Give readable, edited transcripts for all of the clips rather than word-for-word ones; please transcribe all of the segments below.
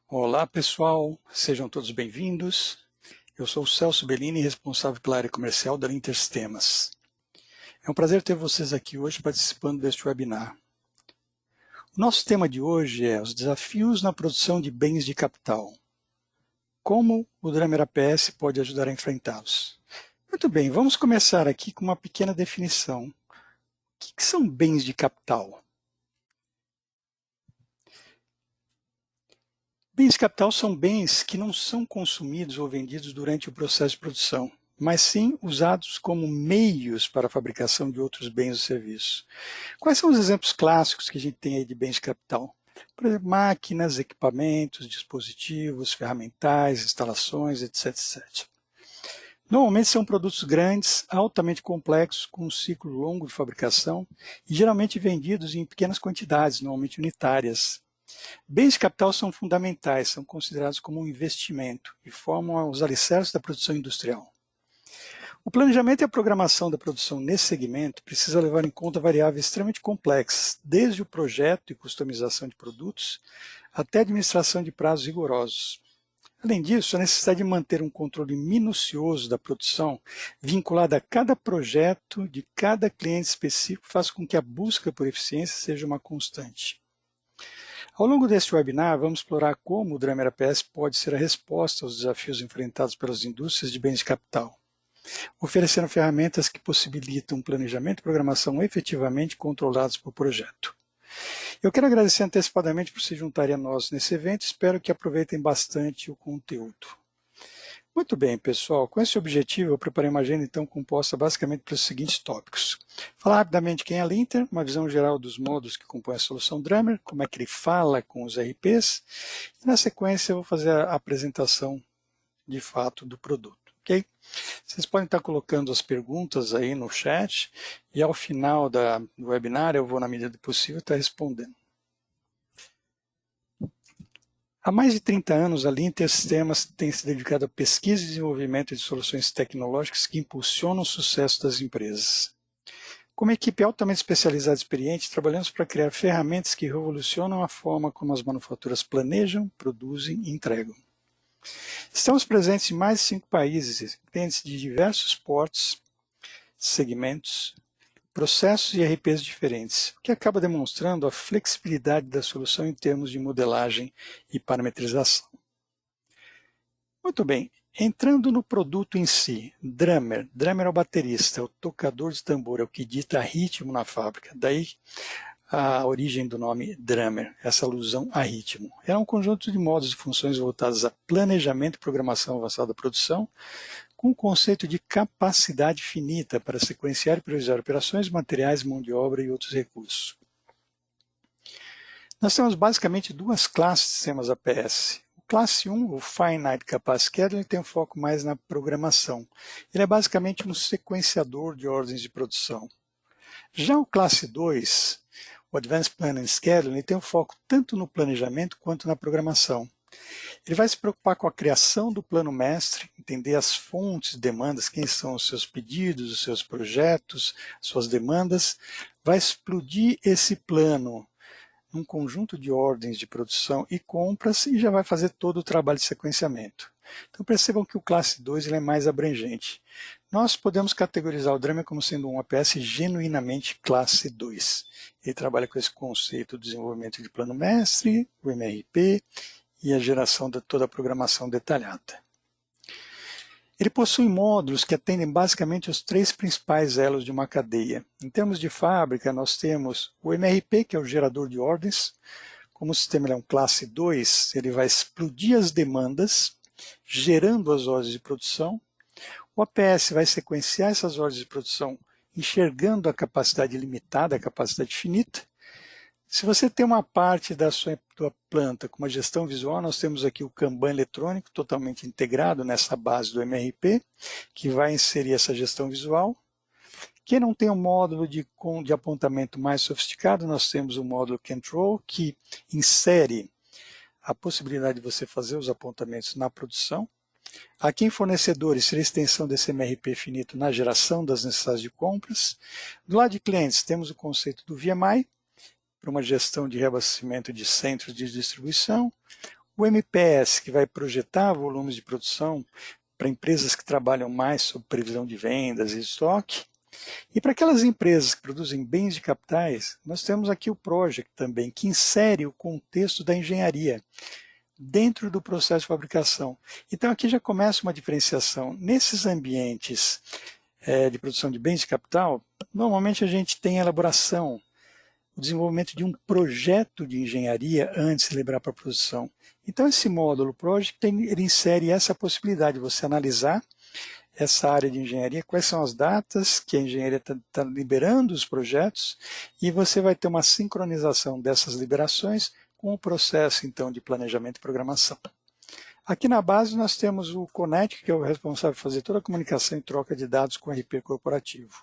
Olá pessoal, sejam todos bem-vindos. Eu sou o Celso Bellini, responsável pela área comercial da Linter Sistemas. É um prazer ter vocês aqui hoje participando deste webinar. O nosso tema de hoje é os desafios na produção de bens de capital. Como o Dramer APS pode ajudar a enfrentá-los? Muito bem, vamos começar aqui com uma pequena definição. O que são bens de capital? Bens de capital são bens que não são consumidos ou vendidos durante o processo de produção, mas sim usados como meios para a fabricação de outros bens ou serviços. Quais são os exemplos clássicos que a gente tem aí de bens de capital? Por exemplo, máquinas, equipamentos, dispositivos, ferramentais, instalações, etc, etc. Normalmente são produtos grandes, altamente complexos, com um ciclo longo de fabricação e geralmente vendidos em pequenas quantidades, normalmente unitárias. Bens de capital são fundamentais, são considerados como um investimento e formam os alicerces da produção industrial. O planejamento e a programação da produção nesse segmento precisa levar em conta variáveis extremamente complexas, desde o projeto e customização de produtos até a administração de prazos rigorosos. Além disso, a necessidade de manter um controle minucioso da produção, vinculado a cada projeto de cada cliente específico, faz com que a busca por eficiência seja uma constante. Ao longo deste webinar, vamos explorar como o Dramer APS pode ser a resposta aos desafios enfrentados pelas indústrias de bens de capital, oferecendo ferramentas que possibilitam um planejamento e programação efetivamente controlados por projeto. Eu quero agradecer antecipadamente por se juntarem a nós nesse evento, espero que aproveitem bastante o conteúdo. Muito bem, pessoal, com esse objetivo eu preparei uma agenda então composta basicamente pelos seguintes tópicos. Falar rapidamente quem é a Linter, uma visão geral dos módulos que compõem a solução Dramer, como é que ele fala com os RPs, e na sequência eu vou fazer a apresentação de fato do produto, ok? Vocês podem estar colocando as perguntas aí no chat e ao final do webinar eu vou, na medida do possível, estar respondendo. Há mais de 30 anos, a Linter Sistemas tem se dedicado à pesquisa e desenvolvimento de soluções tecnológicas que impulsionam o sucesso das empresas. Como equipe altamente especializada e experiente, trabalhamos para criar ferramentas que revolucionam a forma como as manufaturas planejam, produzem e entregam. Estamos presentes em mais de 5 países, clientes de diversos portes, segmentos, processos e RPs diferentes, o que acaba demonstrando a flexibilidade da solução em termos de modelagem e parametrização. Muito bem, entrando no produto em si, Dramer é o baterista, é o tocador de tambor, é o que dita ritmo na fábrica, daí a origem do nome Dramer, essa alusão a ritmo. É um conjunto de modos e funções voltados a planejamento e programação avançada da produção, com o conceito de capacidade finita para sequenciar e priorizar operações, materiais, mão de obra e outros recursos. Nós temos basicamente duas classes de sistemas APS. O classe 1, o Finite Capacity Scheduling, tem um foco mais na programação. Ele é basicamente um sequenciador de ordens de produção. Já o classe 2, o Advanced Planning Scheduling, tem um foco tanto no planejamento quanto na programação. Ele vai se preocupar com a criação do plano mestre, entender as fontes de demandas, quem são os seus pedidos, os seus projetos, suas demandas, vai explodir esse plano num conjunto de ordens de produção e compras e já vai fazer todo o trabalho de sequenciamento. Então percebam que o classe 2 ele é mais abrangente. Nós podemos categorizar o Dramer como sendo um APS genuinamente classe 2. Ele trabalha com esse conceito do desenvolvimento de plano mestre, o MRP, e a geração de toda a programação detalhada. Ele possui módulos que atendem basicamente os 3 principais elos de uma cadeia. Em termos de fábrica, nós temos o MRP, que é o gerador de ordens. Como o sistema é um classe 2, ele vai explodir as demandas, gerando as ordens de produção. O APS vai sequenciar essas ordens de produção, enxergando a capacidade limitada, a capacidade finita. Se você tem uma parte da sua planta com uma gestão visual, nós temos aqui o Kanban eletrônico totalmente integrado nessa base do MRP, que vai inserir essa gestão visual. Quem não tem um módulo de apontamento mais sofisticado, nós temos o módulo Control, que insere a possibilidade de você fazer os apontamentos na produção. Aqui em fornecedores, seria a extensão desse MRP finito na geração das necessidades de compras. Do lado de clientes, temos o conceito do VMI, para uma gestão de reabastecimento de centros de distribuição, O MPS, que vai projetar volumes de produção para empresas que trabalham mais sobre previsão de vendas e estoque. E para aquelas empresas que produzem bens de capitais, nós temos aqui o Project também, que insere o contexto da engenharia dentro do processo de fabricação. Então aqui já começa uma diferenciação. Nesses ambientes de produção de bens de capital, normalmente a gente tem a elaboração, o desenvolvimento de um projeto de engenharia antes de levar para a produção. Então esse módulo Project, ele insere essa possibilidade de você analisar essa área de engenharia, quais são as datas que a engenharia está liberando os projetos, e você vai ter uma sincronização dessas liberações com o processo, então, de planejamento e programação. Aqui na base nós temos o Connect, que é o responsável por fazer toda a comunicação e troca de dados com o RP corporativo.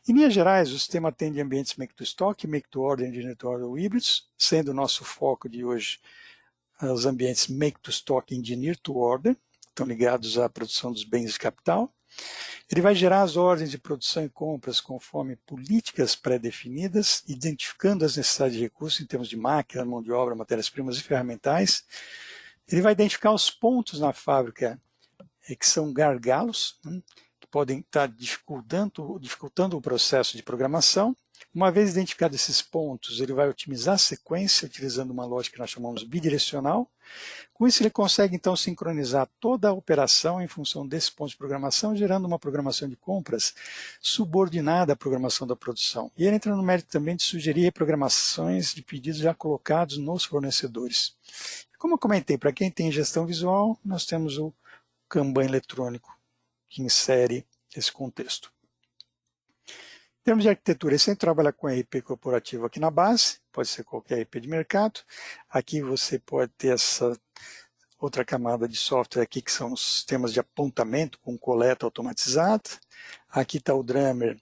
Em linhas gerais, o sistema atende ambientes Make-to-Stock, Make-to-Order, Engineer-to-Order ou híbridos, sendo o nosso foco de hoje os ambientes Make-to-Stock e Engineer-to-Order, estão ligados à produção dos bens de capital. Ele vai gerar as ordens de produção e compras conforme políticas pré-definidas, identificando as necessidades de recursos em termos de máquina, mão de obra, matérias-primas e ferramentais. Ele vai identificar os pontos na fábrica que são gargalos, que podem estar dificultando o processo de programação. Uma vez identificados esses pontos, ele vai otimizar a sequência utilizando uma lógica que nós chamamos bidirecional. Com isso, ele consegue, então, sincronizar toda a operação em função desses pontos de programação, gerando uma programação de compras subordinada à programação da produção. E ele entra no mérito também de sugerir reprogramações de pedidos já colocados nos fornecedores. Como eu comentei, para quem tem gestão visual, nós temos o Kanban eletrônico, que insere esse contexto. Em termos de arquitetura, ele sempre trabalha com RP corporativo aqui na base, pode ser qualquer RP de mercado. Aqui você pode ter essa outra camada de software aqui, que são os sistemas de apontamento com coleta automatizada. Aqui está o Drummer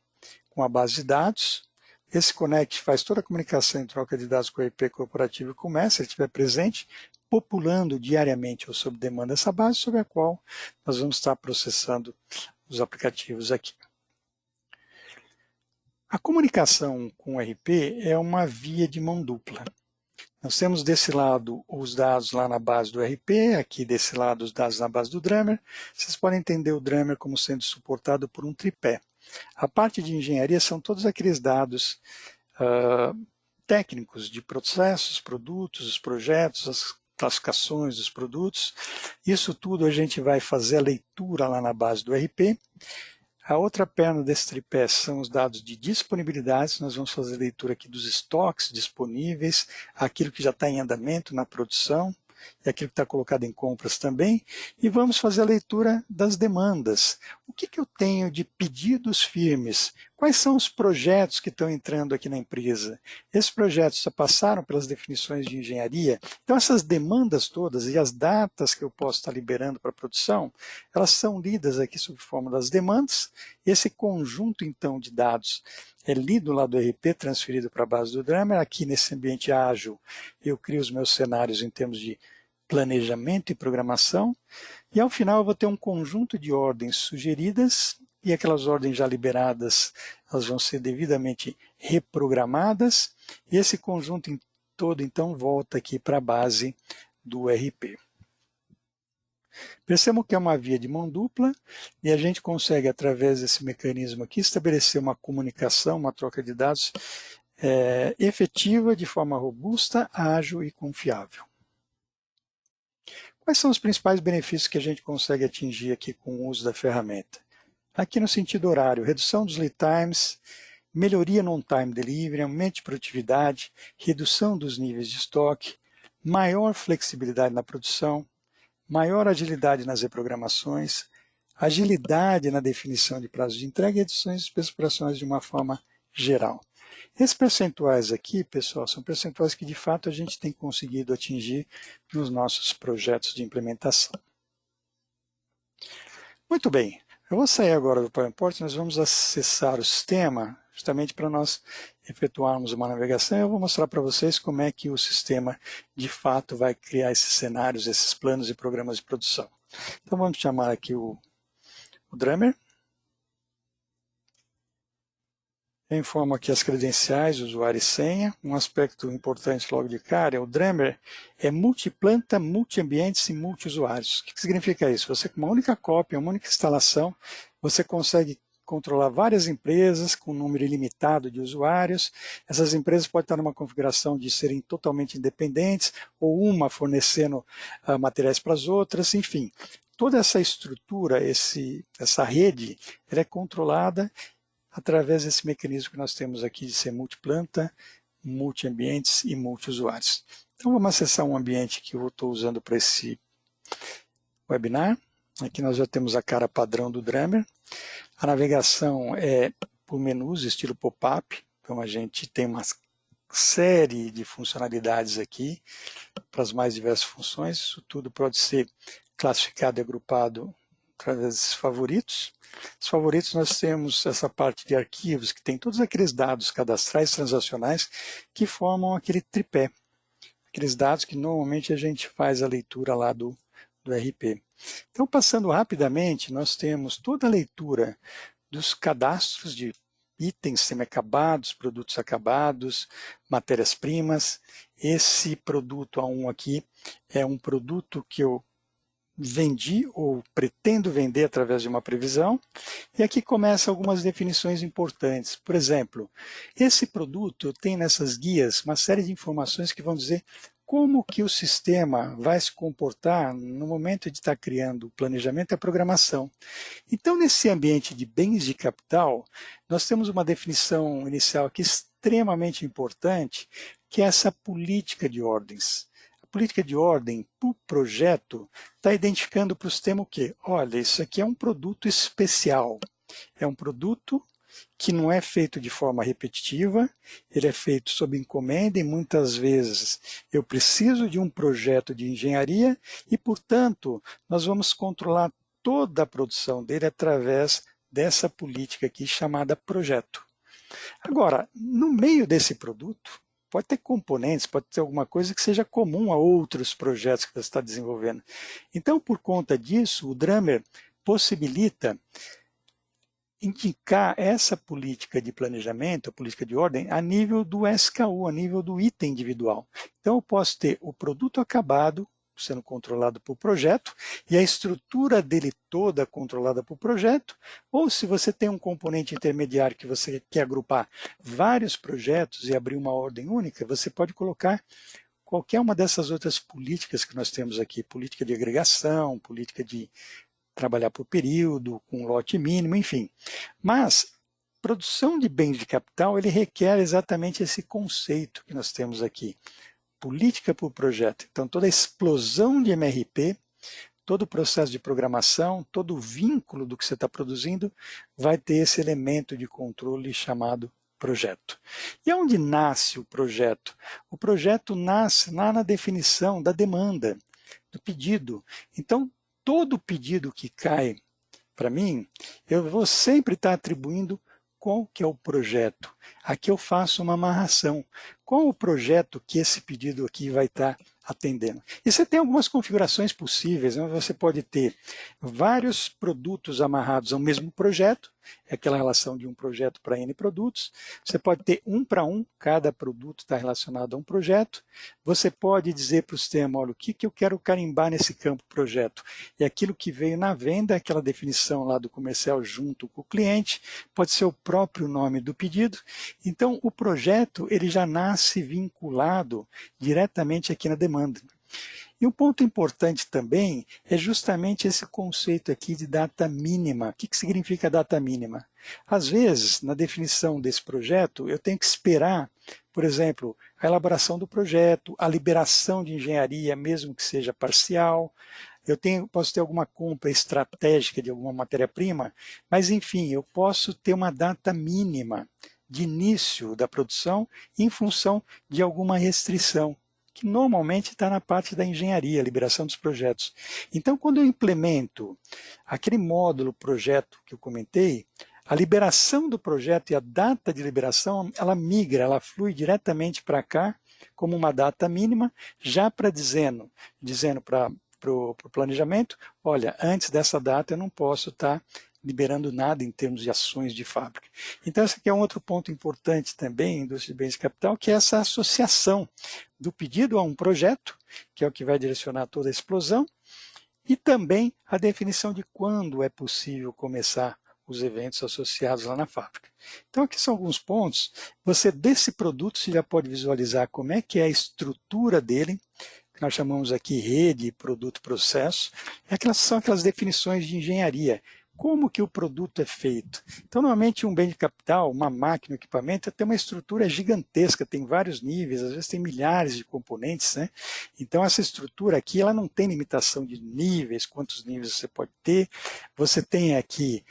com a base de dados. Esse Connect faz toda a comunicação e troca de dados com o RP corporativo e começa, se ele estiver presente, populando diariamente ou sob demanda essa base, sobre a qual nós vamos estar processando os aplicativos aqui. A comunicação com o RP é uma via de mão dupla. Nós temos desse lado os dados lá na base do RP, aqui desse lado os dados na base do Drummer. Vocês podem entender o Drummer como sendo suportado por um tripé. A parte de engenharia são todos aqueles dados técnicos de processos, produtos, os projetos, as classificações dos produtos. Isso tudo a gente vai fazer a leitura lá na base do RP. A outra perna desse tripé são os dados de disponibilidade. Nós vamos fazer a leitura aqui dos estoques disponíveis, aquilo que já está em andamento na produção e aquilo que está colocado em compras também. E vamos fazer a leitura das demandas. O que eu tenho de pedidos firmes? Quais são os projetos que estão entrando aqui na empresa? Esses projetos já passaram pelas definições de engenharia? Então essas demandas todas e as datas que eu posso estar liberando para a produção, elas são lidas aqui sob forma das demandas. Esse conjunto então de dados é lido lá do RP, transferido para a base do Drummer. Aqui nesse ambiente ágil eu crio os meus cenários em termos de planejamento e programação. E ao final eu vou ter um conjunto de ordens sugeridas, e aquelas ordens já liberadas, elas vão ser devidamente reprogramadas, e esse conjunto todo então volta aqui para a base do RP. Percebam que é uma via de mão dupla, e a gente consegue, através desse mecanismo aqui, estabelecer uma comunicação, uma troca de dados efetiva, de forma robusta, ágil e confiável. Quais são os principais benefícios que a gente consegue atingir aqui com o uso da ferramenta? Aqui no sentido horário, redução dos lead times, melhoria no on-time delivery, aumento de produtividade, redução dos níveis de estoque, maior flexibilidade na produção, maior agilidade nas reprogramações, agilidade na definição de prazos de entrega e reduções de especificações de uma forma geral. Esses percentuais aqui, pessoal, são percentuais que de fato a gente tem conseguido atingir nos nossos projetos de implementação. Muito bem, eu vou sair agora do PowerPoint, nós vamos acessar o sistema, justamente para nós efetuarmos uma navegação. Eu vou mostrar para vocês como é que o sistema de fato vai criar esses cenários, esses planos e programas de produção. Então vamos chamar aqui o Drummer. Eu informo aqui as credenciais, usuário e senha. Um aspecto importante logo de cara é o Drummer é multiplanta, multiambientes e multiusuários. O que significa isso? Você com uma única cópia, uma única instalação, você consegue controlar várias empresas com um número ilimitado de usuários. Essas empresas podem estar numa configuração de serem totalmente independentes ou uma fornecendo materiais para as outras, enfim. Toda essa estrutura, essa rede, ela é controlada através desse mecanismo que nós temos aqui de ser multiplanta, multiambientes e multiusuários. Então vamos acessar um ambiente que eu estou usando para esse webinar. Aqui nós já temos a cara padrão do Drummer. A navegação é por menus, estilo pop-up. Então a gente tem uma série de funcionalidades aqui para as mais diversas funções. Isso tudo pode ser classificado e agrupado através desses favoritos. Os favoritos nós temos essa parte de arquivos que tem todos aqueles dados cadastrais transacionais que formam aquele tripé. Aqueles dados que normalmente a gente faz a leitura lá do RP. Então, passando rapidamente, nós temos toda a leitura dos cadastros de itens semi-acabados, produtos acabados, matérias-primas. Esse produto A1 aqui é um produto que eu vendi ou pretendo vender através de uma previsão. E aqui começam algumas definições importantes. Por exemplo, esse produto tem nessas guias uma série de informações que vão dizer como que o sistema vai se comportar no momento de estar criando o planejamento e a programação. Então, nesse ambiente de bens de capital, nós temos uma definição inicial aqui extremamente importante, que é essa política de ordens. A política de ordem por projeto está identificando para o sistema o quê? Olha, isso aqui é um produto especial. É um produto que não é feito de forma repetitiva, ele é feito sob encomenda e muitas vezes eu preciso de um projeto de engenharia e, portanto, nós vamos controlar toda a produção dele através dessa política aqui chamada projeto. Agora, no meio desse produto, pode ter componentes, pode ter alguma coisa que seja comum a outros projetos que você está desenvolvendo. Então, por conta disso, o Drummer possibilita indicar essa política de planejamento, a política de ordem, a nível do SKU, a nível do item individual. Então, eu posso ter o produto acabado sendo controlado por projeto e a estrutura dele toda controlada por projeto, ou se você tem um componente intermediário que você quer agrupar vários projetos e abrir uma ordem única, você pode colocar qualquer uma dessas outras políticas que nós temos aqui, política de agregação, política de trabalhar por período, com lote mínimo, enfim. Mas produção de bens de capital, ele requer exatamente esse conceito que nós temos aqui, política por projeto. Então, toda a explosão de MRP, todo o processo de programação, todo o vínculo do que você está produzindo, vai ter esse elemento de controle chamado projeto. E onde nasce o projeto? O projeto nasce lá na definição da demanda, do pedido. Então, todo pedido que cai para mim, eu vou sempre estar atribuindo qual que é o projeto. Aqui eu faço uma amarração. Qual o projeto que esse pedido aqui vai estar atendendo? E você tem algumas configurações possíveis, né? Você pode ter vários produtos amarrados ao mesmo projeto, é aquela relação de um projeto para N produtos. Você pode ter um para um, cada produto está relacionado a um projeto. Você pode dizer para o sistema, olha, o que eu quero carimbar nesse campo projeto? É aquilo que veio na venda, aquela definição lá do comercial junto com o cliente, pode ser o próprio nome do pedido. Então, o projeto ele já nasce vinculado diretamente aqui na demanda. E um ponto importante também é justamente esse conceito aqui de data mínima. O que significa data mínima? Às vezes, na definição desse projeto, eu tenho que esperar, por exemplo, a elaboração do projeto, a liberação de engenharia, mesmo que seja parcial. Posso ter alguma compra estratégica de alguma matéria-prima, mas, enfim, eu posso ter uma data mínima de início da produção em função de alguma restrição, que normalmente está na parte da engenharia, liberação dos projetos. Então, quando eu implemento aquele módulo projeto que eu comentei, a liberação do projeto e a data de liberação, ela migra, ela flui diretamente para cá, como uma data mínima, já para dizendo para o planejamento, olha, antes dessa data eu não posso estar liberando nada em termos de ações de fábrica. Então, esse aqui é um outro ponto importante também em indústria de bens de capital, que é essa associação do pedido a um projeto, que é o que vai direcionar toda a explosão, e também a definição de quando é possível começar os eventos associados lá na fábrica. Então aqui são alguns pontos. Você desse produto você já pode visualizar como é que é a estrutura dele, que nós chamamos aqui rede, produto, processo. São aquelas definições de engenharia. Como que o produto é feito? Então, normalmente, um bem de capital, uma máquina, um equipamento, tem uma estrutura gigantesca, tem vários níveis, às vezes tem milhares de componentes, né? Então, essa estrutura aqui, ela não tem limitação de níveis, quantos níveis você pode ter. Você tem aqui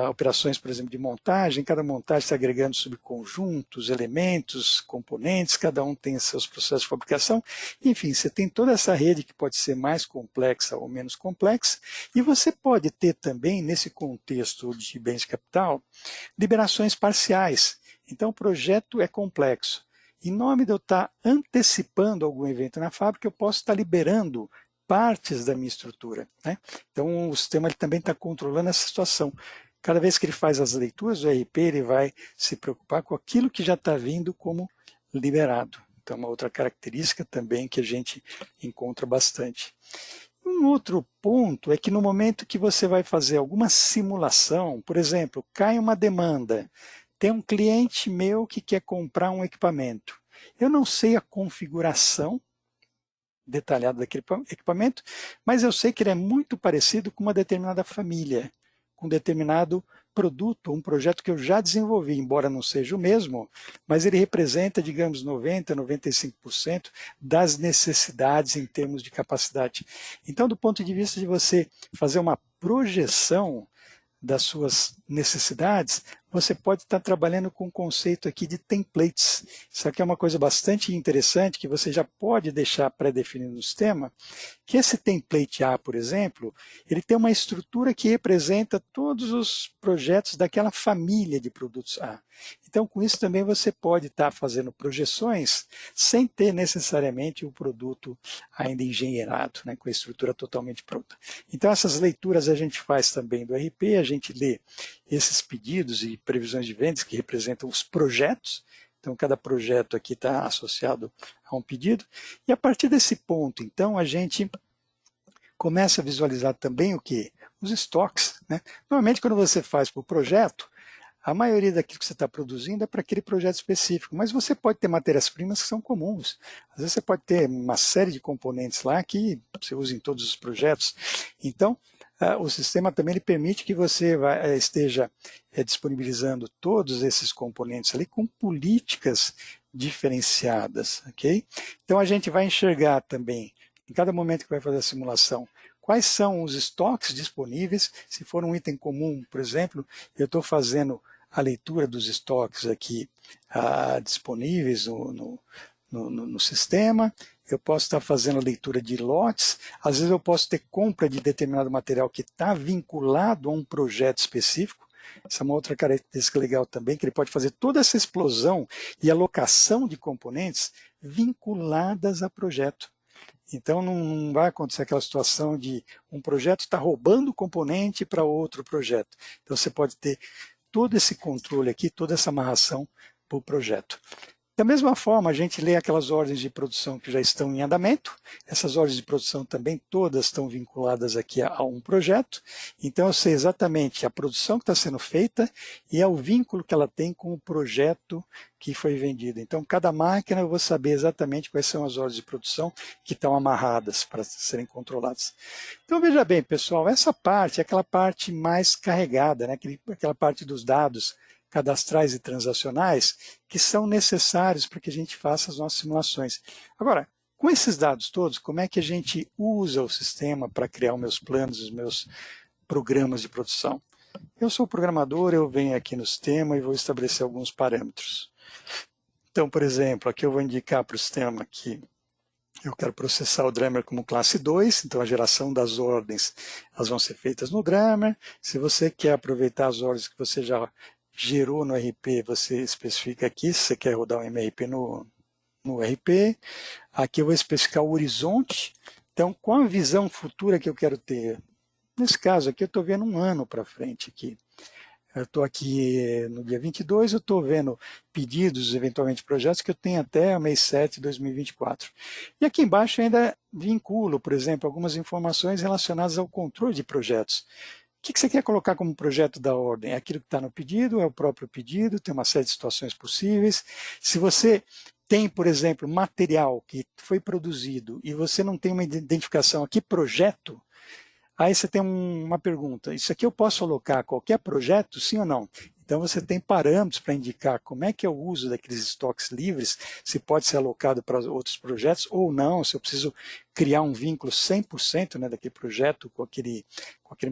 operações, por exemplo, de montagem, cada montagem está agregando subconjuntos, elementos, componentes, cada um tem seus processos de fabricação, enfim, você tem toda essa rede que pode ser mais complexa ou menos complexa, e você pode ter também, nesse contexto de bens de capital, liberações parciais. Então, o projeto é complexo. Em nome de eu estar antecipando algum evento na fábrica, eu posso estar liberando partes da minha estrutura, né? Então, o sistema ele também está controlando essa situação. Cada vez que ele faz as leituras do RP, ele vai se preocupar com aquilo que já está vindo como liberado. Então, uma outra característica também que a gente encontra bastante. Um outro ponto é que no momento que você vai fazer alguma simulação, por exemplo, cai uma demanda, tem um cliente meu que quer comprar um equipamento. Eu não sei a configuração detalhado daquele equipamento, mas eu sei que ele é muito parecido com uma determinada família, com um determinado produto, um projeto que eu já desenvolvi, embora não seja o mesmo, mas ele representa, digamos, 90%, 95% das necessidades em termos de capacidade. Então, do ponto de vista de você fazer uma projeção das suas necessidades, você pode estar trabalhando com o conceito aqui de templates. Isso aqui é uma coisa bastante interessante que você já pode deixar pré-definido no sistema, que esse template A, por exemplo, ele tem uma estrutura que representa todos os projetos daquela família de produtos A. Então, com isso também você pode estar fazendo projeções sem ter necessariamente o produto ainda engenheirado, né, com a estrutura totalmente pronta. Então, essas leituras a gente faz também do RP, a gente lê esses pedidos e previsões de vendas que representam os projetos. Então, cada projeto aqui está associado a um pedido. E a partir desse ponto, então, a gente começa a visualizar também o quê? Os estoques, né? Normalmente, quando você faz por projeto, a maioria daquilo que você está produzindo é para aquele projeto específico, mas você pode ter matérias-primas que são comuns. Às vezes você pode ter uma série de componentes lá que você usa em todos os projetos. Então, o sistema também ele permite que você esteja disponibilizando todos esses componentes ali com políticas diferenciadas, ok? Então, a gente vai enxergar também, em cada momento que vai fazer a simulação, quais são os estoques disponíveis. Se for um item comum, por exemplo, eu estou fazendo a leitura dos estoques aqui disponíveis no sistema. Eu posso estar fazendo a leitura de lotes. Às vezes eu posso ter compra de determinado material que está vinculado a um projeto específico. Essa é uma outra característica legal também, que ele pode fazer toda essa explosão e alocação de componentes vinculadas a projeto. Então não vai acontecer aquela situação de um projeto estar roubando componente para outro projeto. Então você pode ter todo esse controle aqui, toda essa amarração para o projeto. Da mesma forma, a gente lê aquelas ordens de produção que já estão em andamento. Essas ordens de produção também todas estão vinculadas aqui a um projeto. Então eu sei exatamente a produção que está sendo feita e o vínculo que ela tem com o projeto que foi vendido. Então cada máquina eu vou saber exatamente quais são as ordens de produção que estão amarradas para serem controladas. Então veja bem, pessoal, essa parte é aquela parte mais carregada, né? Aquela parte dos dados cadastrais e transacionais que são necessários para que a gente faça as nossas simulações. Agora, com esses dados todos, como é que a gente usa o sistema para criar os meus planos, os meus programas de produção? Eu sou programador, eu venho aqui no sistema e vou estabelecer alguns parâmetros. Então, por exemplo, aqui eu vou indicar para o sistema que eu quero processar o Drummer como classe 2, então a geração das ordens elas vão ser feitas no Drummer. Se você quer aproveitar as ordens que você já gerou no RP, você especifica aqui se você quer rodar um MRP no RP. Aqui eu vou especificar o horizonte. Então, qual a visão futura que eu quero ter? Nesse caso aqui, eu estou vendo um ano para frente aqui. Eu estou aqui no dia 22, eu estou vendo pedidos, eventualmente projetos, que eu tenho até o mês 7 de 2024. E aqui embaixo ainda vinculo, por exemplo, algumas informações relacionadas ao controle de projetos. O que você quer colocar como projeto da ordem? É aquilo que está no pedido, é o próprio pedido, tem uma série de situações possíveis. Se você tem, por exemplo, material que foi produzido e você não tem uma identificação aqui, projeto, aí você tem uma pergunta, isso aqui eu posso alocar a qualquer projeto, sim ou não? Então você tem parâmetros para indicar como é que é o uso daqueles estoques livres, se pode ser alocado para outros projetos ou não, se eu preciso criar um vínculo 100%, né, daquele projeto com aquele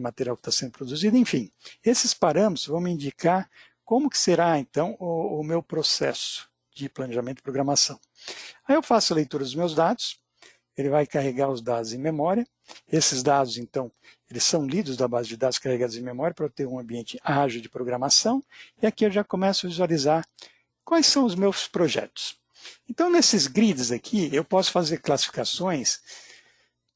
material que está sendo produzido, enfim. Esses parâmetros vão me indicar como que será então o meu processo de planejamento e programação. Aí eu faço a leitura dos meus dados, ele vai carregar os dados em memória. Esses dados, então, eles são lidos da base de dados carregados em memória para eu ter um ambiente ágil de programação. E aqui eu já começo a visualizar quais são os meus projetos. Então, nesses grids aqui, eu posso fazer classificações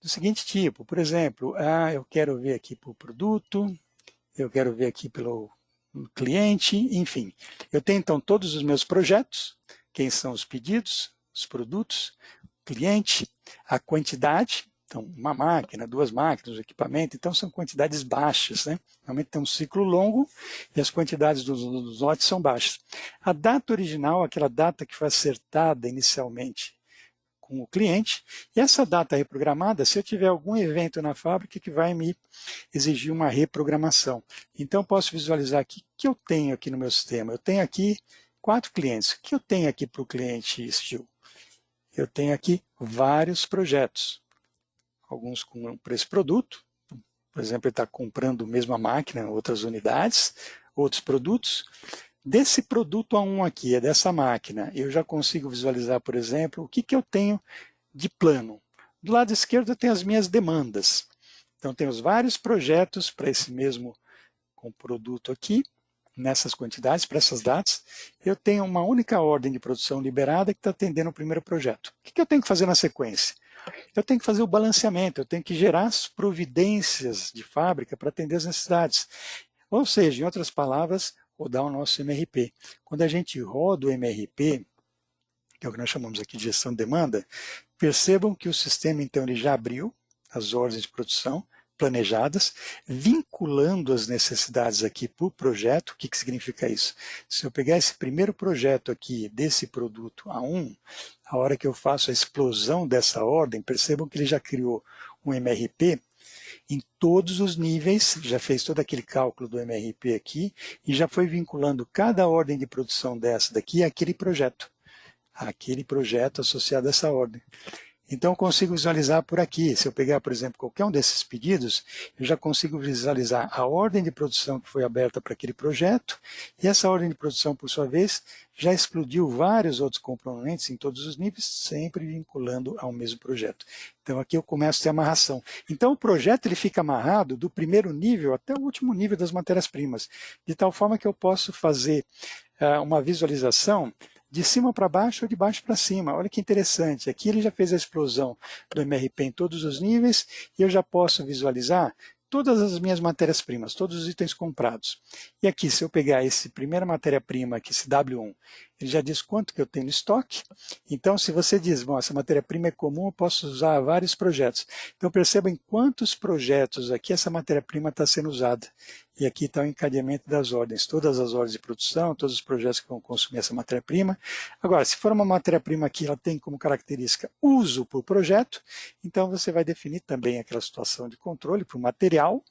do seguinte tipo. Por exemplo, eu quero ver aqui por produto, eu quero ver aqui pelo cliente, enfim. Eu tenho, então, todos os meus projetos, quem são os pedidos, os produtos, cliente, a quantidade, então uma máquina, duas máquinas, o equipamento, então são quantidades baixas, né? Normalmente tem um ciclo longo e as quantidades dos lotes são baixas. A data original, aquela data que foi acertada inicialmente com o cliente, e essa data reprogramada, se eu tiver algum evento na fábrica que vai me exigir uma reprogramação. Então eu posso visualizar aqui o que eu tenho aqui no meu sistema. Eu tenho aqui 4 clientes. O que eu tenho aqui para o cliente Steel? Eu tenho aqui vários projetos, alguns para esse produto, por exemplo, ele está comprando a mesma máquina, outras unidades, outros produtos. Desse produto A1 aqui, é dessa máquina, eu já consigo visualizar, por exemplo, o que eu tenho de plano. Do lado esquerdo eu tenho as minhas demandas. Então, temos vários projetos para esse mesmo produto aqui, nessas quantidades, para essas datas, eu tenho uma única ordem de produção liberada que está atendendo o primeiro projeto. O que eu tenho que fazer na sequência? Eu tenho que fazer o balanceamento, eu tenho que gerar as providências de fábrica para atender as necessidades. Ou seja, em outras palavras, rodar o nosso MRP. Quando a gente roda o MRP, que é o que nós chamamos aqui de gestão de demanda, percebam que o sistema, então, ele já abriu as ordens de produção, planejadas, vinculando as necessidades aqui por projeto. O que significa isso? Se eu pegar esse primeiro projeto aqui, desse produto A1, a hora que eu faço a explosão dessa ordem, percebam que ele já criou um MRP em todos os níveis, já fez todo aquele cálculo do MRP aqui, e já foi vinculando cada ordem de produção dessa daqui àquele projeto associado a essa ordem. Então, eu consigo visualizar por aqui. Se eu pegar, por exemplo, qualquer um desses pedidos, eu já consigo visualizar a ordem de produção que foi aberta para aquele projeto, e essa ordem de produção, por sua vez, já explodiu vários outros componentes em todos os níveis, sempre vinculando ao mesmo projeto. Então, aqui eu começo a ter amarração. Então, o projeto ele fica amarrado do primeiro nível até o último nível das matérias-primas, de tal forma que eu posso fazer uma visualização de cima para baixo ou de baixo para cima. Olha que interessante, aqui ele já fez a explosão do MRP em todos os níveis e eu já posso visualizar todas as minhas matérias-primas, todos os itens comprados. E aqui, se eu pegar esse primeira matéria-prima, aqui, esse W1, ele já diz quanto que eu tenho no estoque. Então, se você diz, bom, essa matéria-prima é comum, eu posso usar vários projetos. Então, perceba em quantos projetos aqui essa matéria-prima está sendo usada. E aqui está o encadeamento das ordens, todas as ordens de produção, todos os projetos que vão consumir essa matéria-prima. Agora, se for uma matéria-prima que ela tem como característica uso por projeto, então você vai definir também aquela situação de controle para o material,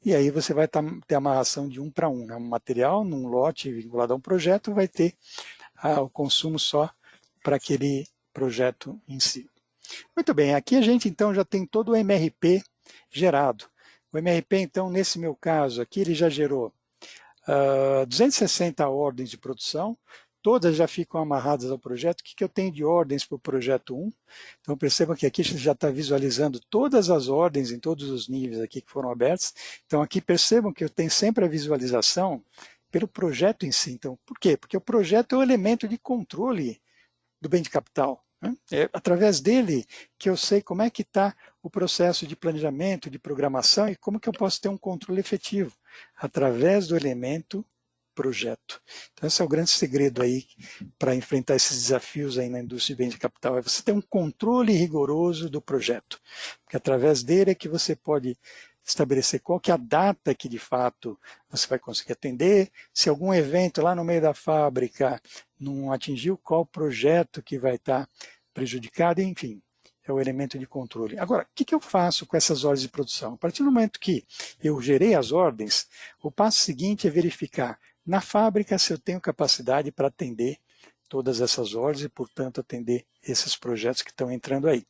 e aí você vai ter a amarração de 1 para 1. Né? Um material, num lote vinculado a um projeto, vai ter o consumo só para aquele projeto em si. Muito bem, aqui a gente então já tem todo o MRP gerado. O MRP, então, nesse meu caso aqui, ele já gerou 260 ordens de produção, todas já ficam amarradas ao projeto. O que eu tenho de ordens para o projeto 1? Então, percebam que aqui já está visualizando todas as ordens em todos os níveis aqui que foram abertos. Então, aqui percebam que eu tenho sempre a visualização pelo projeto em si. Então, por quê? Porque o projeto é o elemento de controle do bem de capital. É através dele que eu sei como é que está o processo de planejamento, de programação e como que eu posso ter um controle efetivo através do elemento projeto. Então esse é o grande segredo aí para enfrentar esses desafios aí na indústria de bens de capital, é você ter um controle rigoroso do projeto, porque através dele é que você pode estabelecer qual que é a data que de fato você vai conseguir atender, se algum evento lá no meio da fábrica não atingiu, qual projeto que vai estar prejudicado, enfim, é o elemento de controle. Agora, o que eu faço com essas ordens de produção? A partir do momento que eu gerei as ordens, o passo seguinte é verificar na fábrica se eu tenho capacidade para atender todas essas ordens e, portanto, atender esses projetos que estão entrando aí.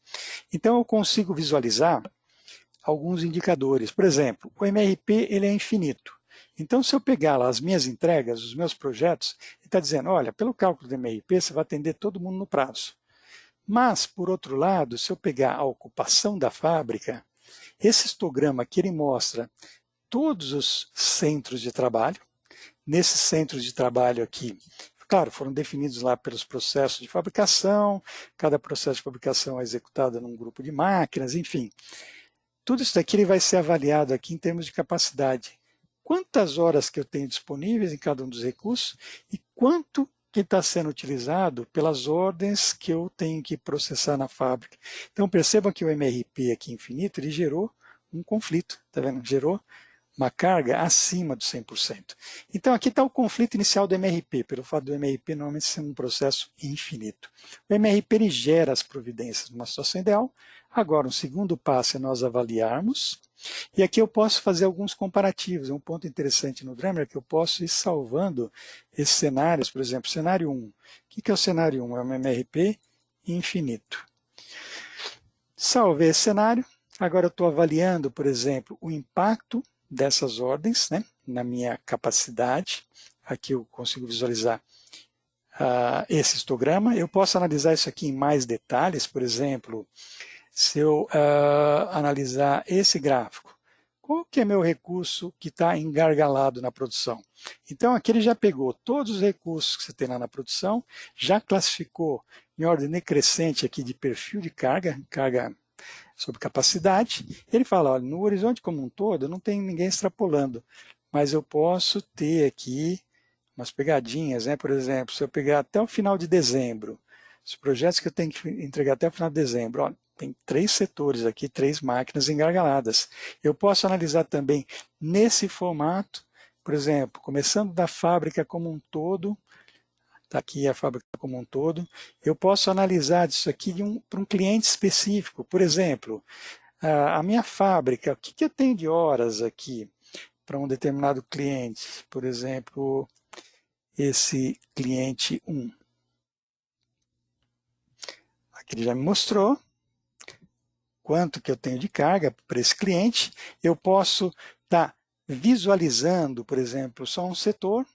Então, eu consigo visualizar alguns indicadores. Por exemplo, o MRP ele é infinito. Então, se eu pegar lá as minhas entregas, os meus projetos, ele está dizendo, olha, pelo cálculo do MRP, você vai atender todo mundo no prazo. Mas, por outro lado, se eu pegar a ocupação da fábrica, esse histograma aqui ele mostra todos os centros de trabalho. Nesses centros de trabalho aqui, claro, foram definidos lá pelos processos de fabricação, cada processo de fabricação é executado num grupo de máquinas, enfim. Tudo isso daqui ele vai ser avaliado aqui em termos de capacidade. Quantas horas que eu tenho disponíveis em cada um dos recursos e quanto que está sendo utilizado pelas ordens que eu tenho que processar na fábrica. Então perceba que o MRP aqui infinito, ele gerou um conflito, tá vendo? Gerou uma carga acima dos 100%. Então aqui está o conflito inicial do MRP, pelo fato do MRP normalmente ser um processo infinito. O MRP ele gera as providências numa situação ideal. Agora, um segundo passo é nós avaliarmos, e aqui eu posso fazer alguns comparativos. Um ponto interessante no Dremel é que eu posso ir salvando esses cenários, por exemplo, cenário 1. O que é o cenário 1? É um MRP infinito. Salvei esse cenário, agora eu estou avaliando, por exemplo, o impacto dessas ordens, né, na minha capacidade. Aqui eu consigo visualizar esse histograma. Eu posso analisar isso aqui em mais detalhes, por exemplo, se eu analisar esse gráfico, qual que é meu recurso que está engargalado na produção? Então aqui ele já pegou todos os recursos que você tem lá na produção, já classificou em ordem decrescente aqui de perfil de carga sobre capacidade. Ele fala, olha, no horizonte como um todo, não tem ninguém extrapolando, mas eu posso ter aqui umas pegadinhas, né? Por exemplo, se eu pegar até o final de dezembro, os projetos que eu tenho que entregar até o final de dezembro, ó, tem 3 setores aqui, 3 máquinas engargaladas. Eu posso analisar também nesse formato, por exemplo, começando da fábrica como um todo, está aqui a fábrica como um todo, eu posso analisar isso aqui para um cliente específico. Por exemplo, a minha fábrica, o que eu tenho de horas aqui para um determinado cliente? Por exemplo, esse cliente 1. Aqui ele já me mostrou quanto que eu tenho de carga para esse cliente. Eu posso estar visualizando, por exemplo, só um setor,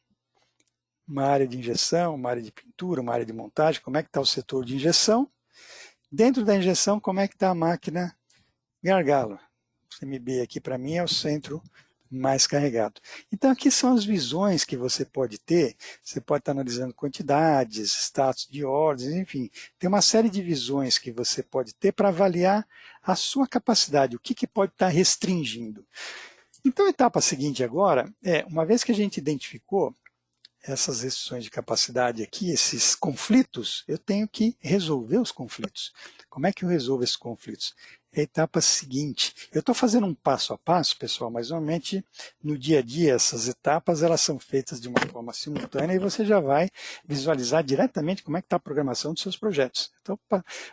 uma área de injeção, uma área de pintura, uma área de montagem, como é que está o setor de injeção. Dentro da injeção, como é que está a máquina gargalo. O CMB aqui para mim é o centro mais carregado. Então aqui são as visões que você pode ter, você pode estar analisando quantidades, status de ordens, enfim, tem uma série de visões que você pode ter para avaliar a sua capacidade, o que pode estar restringindo. Então a etapa seguinte agora é, uma vez que a gente identificou essas restrições de capacidade aqui, esses conflitos, eu tenho que resolver os conflitos. Como é que eu resolvo esses conflitos? É a etapa seguinte. Eu estou fazendo um passo a passo, pessoal, mas normalmente no dia a dia essas etapas elas são feitas de uma forma simultânea e você já vai visualizar diretamente como é que está a programação dos seus projetos. Então,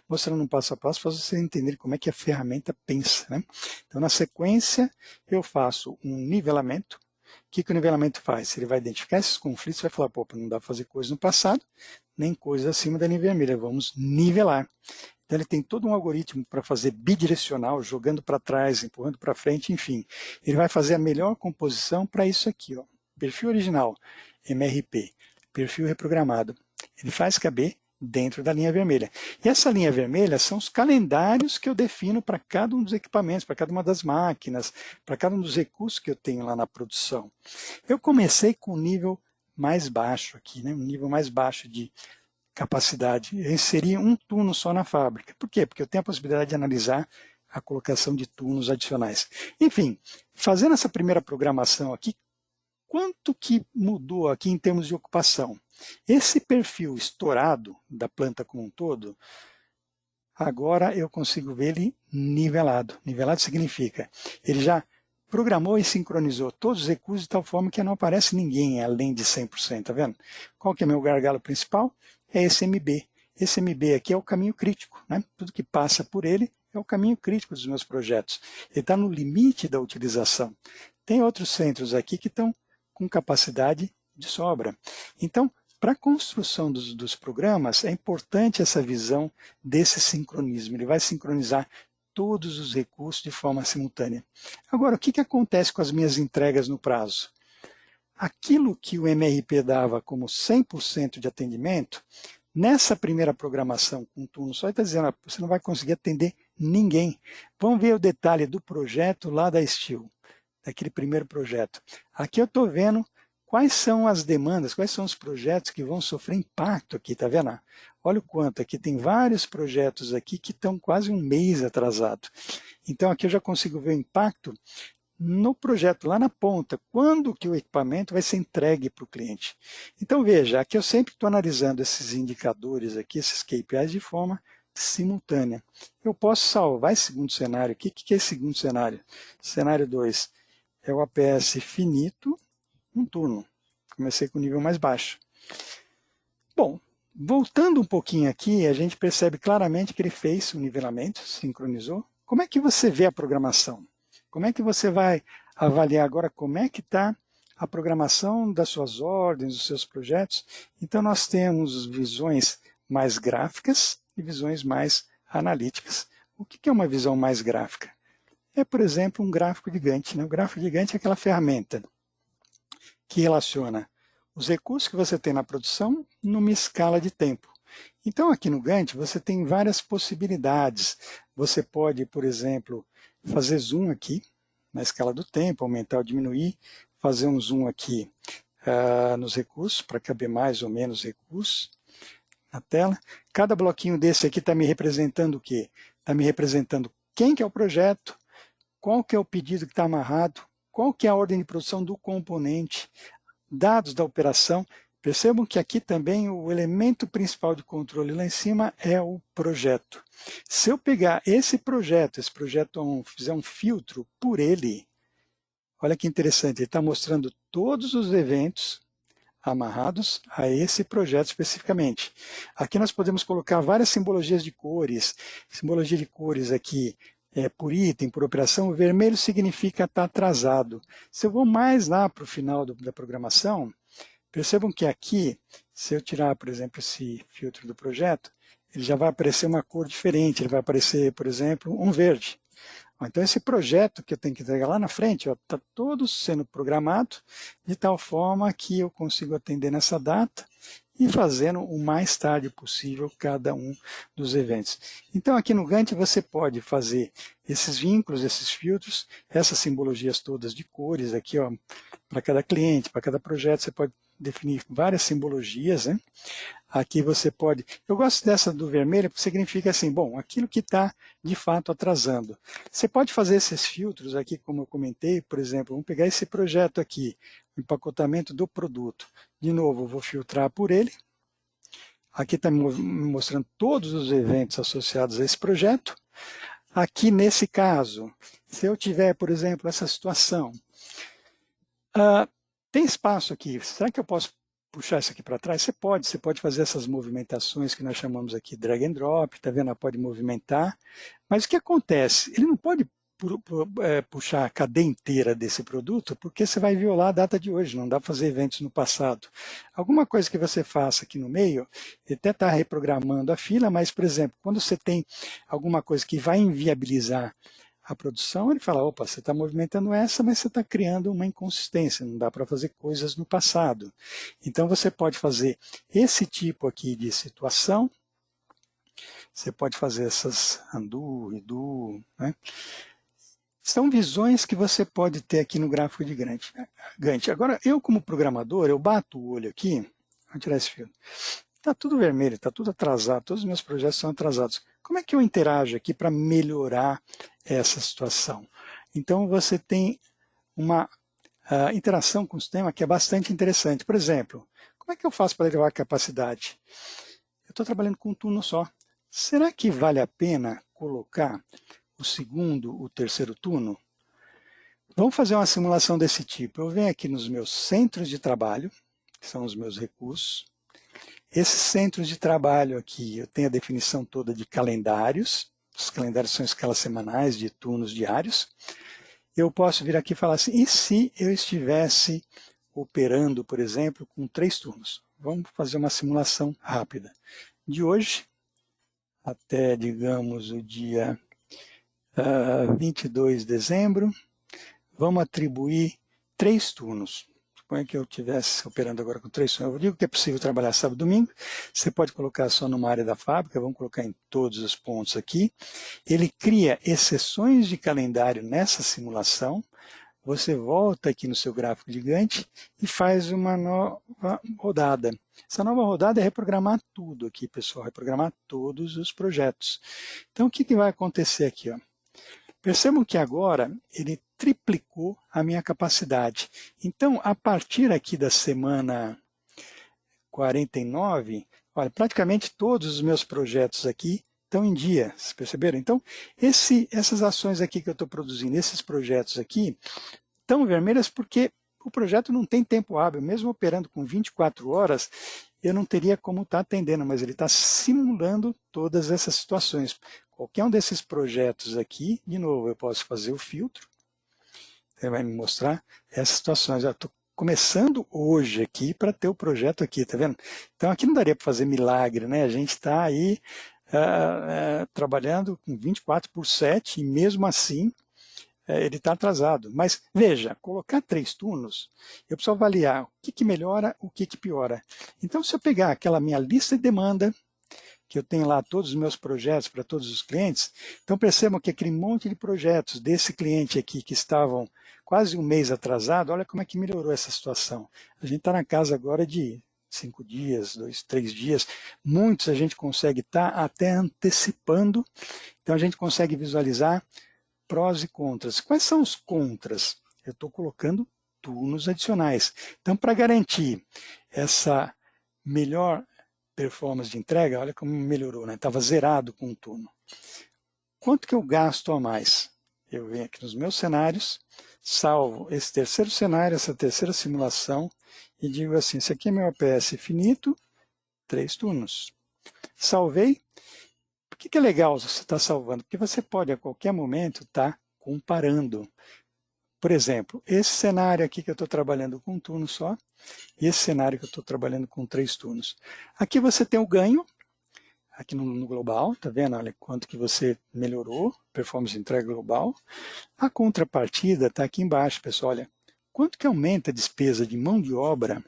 mostrando um passo a passo para vocês entenderem como é que a ferramenta pensa, né? Então, na sequência, eu faço um nivelamento. O que o nivelamento faz? Ele vai identificar esses conflitos e vai falar, pô, não dá para fazer coisa no passado, nem coisa acima da linha vermelha, vamos nivelar. Então ele tem todo um algoritmo para fazer bidirecional, jogando para trás, empurrando para frente, enfim. Ele vai fazer a melhor composição para isso aqui, ó. Perfil original, MRP, perfil reprogramado. Ele faz caber dentro da linha vermelha. E essa linha vermelha são os calendários que eu defino para cada um dos equipamentos, para cada uma das máquinas, para cada um dos recursos que eu tenho lá na produção. Eu comecei com um nível mais baixo aqui, né? Um nível mais baixo de capacidade. Eu inseri um turno só na fábrica. Por quê? Porque eu tenho a possibilidade de analisar a colocação de turnos adicionais. Enfim, fazendo essa primeira programação aqui, quanto que mudou aqui em termos de ocupação? Esse perfil estourado da planta como um todo, agora eu consigo ver ele nivelado. Nivelado significa, ele já programou e sincronizou todos os recursos de tal forma que não aparece ninguém além de 100%, tá vendo? Qual que é meu gargalo principal? É esse MB. Esse MB aqui é o caminho crítico, né? Tudo que passa por ele é o caminho crítico dos meus projetos. Ele está no limite da utilização. Tem outros centros aqui que estão com capacidade de sobra. Então, para a construção dos programas, é importante essa visão desse sincronismo. Ele vai sincronizar todos os recursos de forma simultânea. Agora, o que acontece com as minhas entregas no prazo? Aquilo que o MRP dava como 100% de atendimento, nessa primeira programação com turno só, ele está dizendo, você não vai conseguir atender ninguém. Vamos ver o detalhe do projeto lá da Steel, daquele primeiro projeto. Aqui eu estou vendo quais são as demandas, quais são os projetos que vão sofrer impacto aqui, tá vendo? Olha o quanto, aqui tem vários projetos aqui que estão quase um mês atrasado. Então aqui eu já consigo ver o impacto no projeto, lá na ponta, quando que o equipamento vai ser entregue para o cliente. Então veja, aqui eu sempre estou analisando esses indicadores aqui, esses KPIs de forma simultânea. Eu posso salvar esse segundo cenário aqui. O que é esse segundo cenário? Cenário 2 é o APS finito, um turno. Comecei com o nível mais baixo. Bom, voltando um pouquinho aqui, a gente percebe claramente que ele fez o nivelamento, sincronizou. Como é que você vê a programação? Como é que você vai avaliar agora como é que está a programação das suas ordens, dos seus projetos? Então, nós temos visões mais gráficas e visões mais analíticas. O que é uma visão mais gráfica? É, por exemplo, um gráfico de Gantt, né? O gráfico de Gantt é aquela ferramenta que relaciona os recursos que você tem na produção numa escala de tempo. Então, aqui no Gantt, você tem várias possibilidades. Você pode, por exemplo, fazer zoom aqui, na escala do tempo, aumentar ou diminuir, fazer um zoom aqui nos recursos, para caber mais ou menos recursos na tela. Cada bloquinho desse aqui está me representando o quê? Está me representando quem que é o projeto, qual que é o pedido que está amarrado, qual que é a ordem de produção do componente, dados da operação. Percebam que aqui também o elemento principal de controle lá em cima é o projeto. Se eu pegar esse projeto 1, fizer um filtro por ele, olha que interessante, ele está mostrando todos os eventos amarrados a esse projeto especificamente. Aqui nós podemos colocar várias simbologias de cores. Simbologia de cores aqui por item, por operação. O vermelho significa estar atrasado. Se eu vou mais lá para o final da programação, percebam que aqui, se eu tirar, por exemplo, esse filtro do projeto, ele já vai aparecer uma cor diferente. Ele vai aparecer, por exemplo, um verde. Então, esse projeto que eu tenho que entregar lá na frente está todo sendo programado de tal forma que eu consigo atender nessa data e fazendo o mais tarde possível cada um dos eventos. Então, aqui no Gantt você pode fazer esses vínculos, esses filtros, essas simbologias todas de cores aqui, para cada cliente, para cada projeto, você pode definir várias simbologias, né? Aqui você pode... Eu gosto dessa do vermelho porque significa assim, bom, aquilo que está de fato atrasando. Você pode fazer esses filtros aqui, como eu comentei, por exemplo, vamos pegar esse projeto aqui, o empacotamento do produto. De novo, eu vou filtrar por ele. Aqui está me mostrando todos os eventos associados a esse projeto. Aqui, nesse caso, se eu tiver, por exemplo, essa situação, tem espaço aqui, será que eu posso puxar isso aqui para trás? Você pode fazer essas movimentações que nós chamamos aqui drag and drop, tá vendo? Ela pode movimentar, mas o que acontece? Ele não pode puxar a cadeia inteira desse produto, porque você vai violar a data de hoje, não dá para fazer eventos no passado. Alguma coisa que você faça aqui no meio, ele até está reprogramando a fila, mas, por exemplo, quando você tem alguma coisa que vai inviabilizar a produção, ele fala, opa, você está movimentando essa, mas você está criando uma inconsistência, não dá para fazer coisas no passado. Então, você pode fazer esse tipo aqui de situação, você pode fazer essas undo, redo, né? São visões que você pode ter aqui no gráfico de Gantt. Agora, eu como programador, eu bato o olho aqui, vou tirar esse fio. está tudo vermelho, está tudo atrasado, todos os meus projetos são atrasados. Como é que eu interajo aqui para melhorar essa situação? Então, você tem uma interação com o sistema que é bastante interessante. Por exemplo, como é que eu faço para elevar a capacidade? Eu estou trabalhando com um turno só. Será que vale a pena colocar o segundo, o terceiro turno? Vamos fazer uma simulação desse tipo. Eu venho aqui nos meus centros de trabalho, que são os meus recursos. Esses centros de trabalho aqui, eu tenho a definição toda de calendários. Os calendários são escalas semanais de turnos diários. Eu posso vir aqui e falar assim, e se eu estivesse operando, por exemplo, com 3 turnos? Vamos fazer uma simulação rápida. De hoje até, digamos, o dia 22 de dezembro, vamos atribuir 3 turnos. Suponha que eu estivesse operando agora com 3 turnos. Eu digo que é possível trabalhar sábado e domingo. Você pode colocar só numa área da fábrica, vamos colocar em todos os pontos aqui. Ele cria exceções de calendário nessa simulação. Você volta aqui no seu gráfico de Gantt e faz uma nova rodada. Essa nova rodada é reprogramar tudo aqui, pessoal, reprogramar todos os projetos. Então, o que vai acontecer aqui? Ó? Percebam que agora ele triplicou a minha capacidade. Então, a partir aqui da semana 49, olha, praticamente todos os meus projetos aqui estão em dia, vocês perceberam? Então, essas ações aqui que eu estou produzindo, esses projetos aqui, estão vermelhas porque o projeto não tem tempo hábil. Mesmo operando com 24 horas, eu não teria como estar atendendo, mas ele está simulando todas essas situações. Qualquer um desses projetos aqui, de novo, eu posso fazer o filtro, ele vai me mostrar essas situações. Eu estou começando hoje aqui para ter o projeto aqui, tá vendo? Então aqui não daria para fazer milagre, né? A gente está aí trabalhando com 24/7 e mesmo assim ele está atrasado. Mas veja, colocar 3 turnos, eu preciso avaliar o que melhora, o que piora. Então se eu pegar aquela minha lista de demanda, que eu tenho lá todos os meus projetos para todos os clientes, então percebam que aquele monte de projetos desse cliente aqui que estavam quase um mês atrasado, olha como é que melhorou essa situação. A gente está na casa agora de 5 dias, 2, 3 dias, muitos a gente consegue estar até antecipando, então a gente consegue visualizar prós e contras. Quais são os contras? Eu estou colocando turnos adicionais. Então, para garantir essa melhor performance de entrega, olha como melhorou, né? Estava zerado com um turno. Quanto que eu gasto a mais? Eu venho aqui nos meus cenários, salvo esse terceiro cenário, essa terceira simulação, e digo assim, esse aqui é meu APS finito, 3 turnos. Salvei. Por que é legal você estar salvando? Porque você pode a qualquer momento estar comparando. Por exemplo, esse cenário aqui que eu estou trabalhando com um turno só, e esse cenário que eu estou trabalhando com 3 turnos. Aqui você tem o ganho, aqui no global, tá vendo? Olha quanto que você melhorou, performance de entrega global. A contrapartida está aqui embaixo, pessoal. Olha, quanto que aumenta a despesa de mão de obra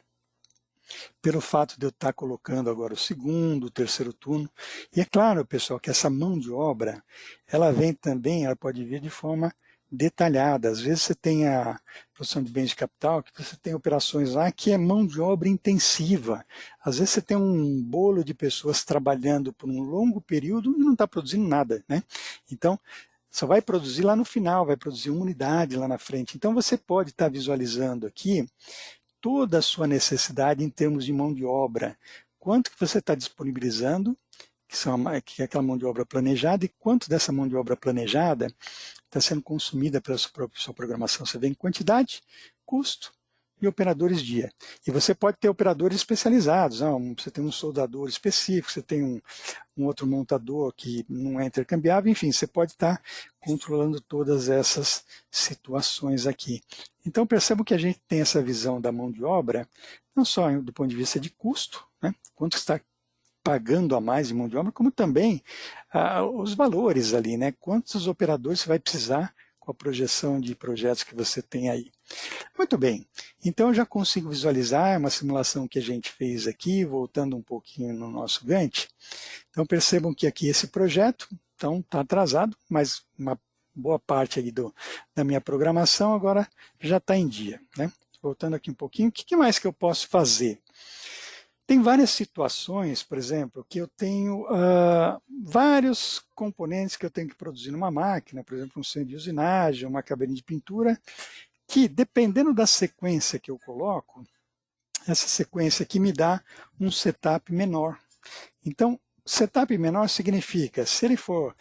pelo fato de eu estar colocando agora o segundo, o terceiro turno. E é claro, pessoal, que essa mão de obra, ela vem também, ela pode vir de forma detalhada. Às vezes você tem a produção de bens de capital, que você tem operações lá que é mão de obra intensiva. Às vezes você tem um bolo de pessoas trabalhando por um longo período e não está produzindo nada, né? Então, só vai produzir lá no final, vai produzir uma unidade lá na frente. Então, você pode estar visualizando aqui toda a sua necessidade em termos de mão de obra. Quanto que você está disponibilizando, que é aquela mão de obra planejada, e quanto dessa mão de obra planejada está sendo consumida pela sua programação. Você vê em quantidade, custo e operadores dia. E você pode ter operadores especializados. Você tem um soldador específico, você tem um outro montador que não é intercambiável, enfim, você pode estar controlando todas essas situações aqui. Então percebam que a gente tem essa visão da mão de obra, não só do ponto de vista de custo, né? Quanto está pagando a mais de mão de obra, como também os valores ali, né? Quantos operadores você vai precisar com a projeção de projetos que você tem aí. Muito bem, então eu já consigo visualizar uma simulação que a gente fez aqui, voltando um pouquinho no nosso Gantt. Então percebam que aqui esse projeto está atrasado, mas uma boa parte aí da minha programação agora já está em dia, né? Voltando aqui um pouquinho, o que mais que eu posso fazer? Tem várias situações, por exemplo, que eu tenho vários componentes que eu tenho que produzir numa máquina, por exemplo, um centro de usinagem, uma cabine de pintura, que dependendo da sequência que eu coloco, essa sequência aqui me dá um setup menor. Então, setup menor significa, se ele for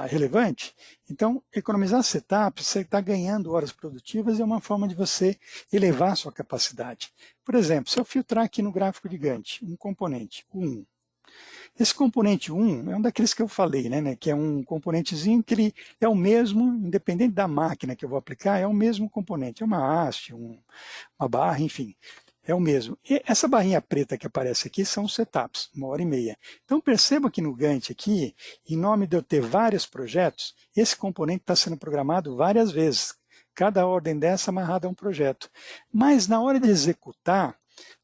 relevante, então economizar setup, você está ganhando horas produtivas, é uma forma de você elevar a sua capacidade. Por exemplo, se eu filtrar aqui no gráfico de Gantt um componente, o 1, esse componente 1 é um daqueles que eu falei, né, que é um componentezinho que ele é o mesmo, independente da máquina que eu vou aplicar, é o mesmo componente, é uma haste, uma barra, enfim. É o mesmo. E essa barrinha preta que aparece aqui são os setups, 1h30. Então perceba que no Gantt aqui, em nome de eu ter vários projetos, esse componente está sendo programado várias vezes. Cada ordem dessa amarrada a um projeto. Mas na hora de executar,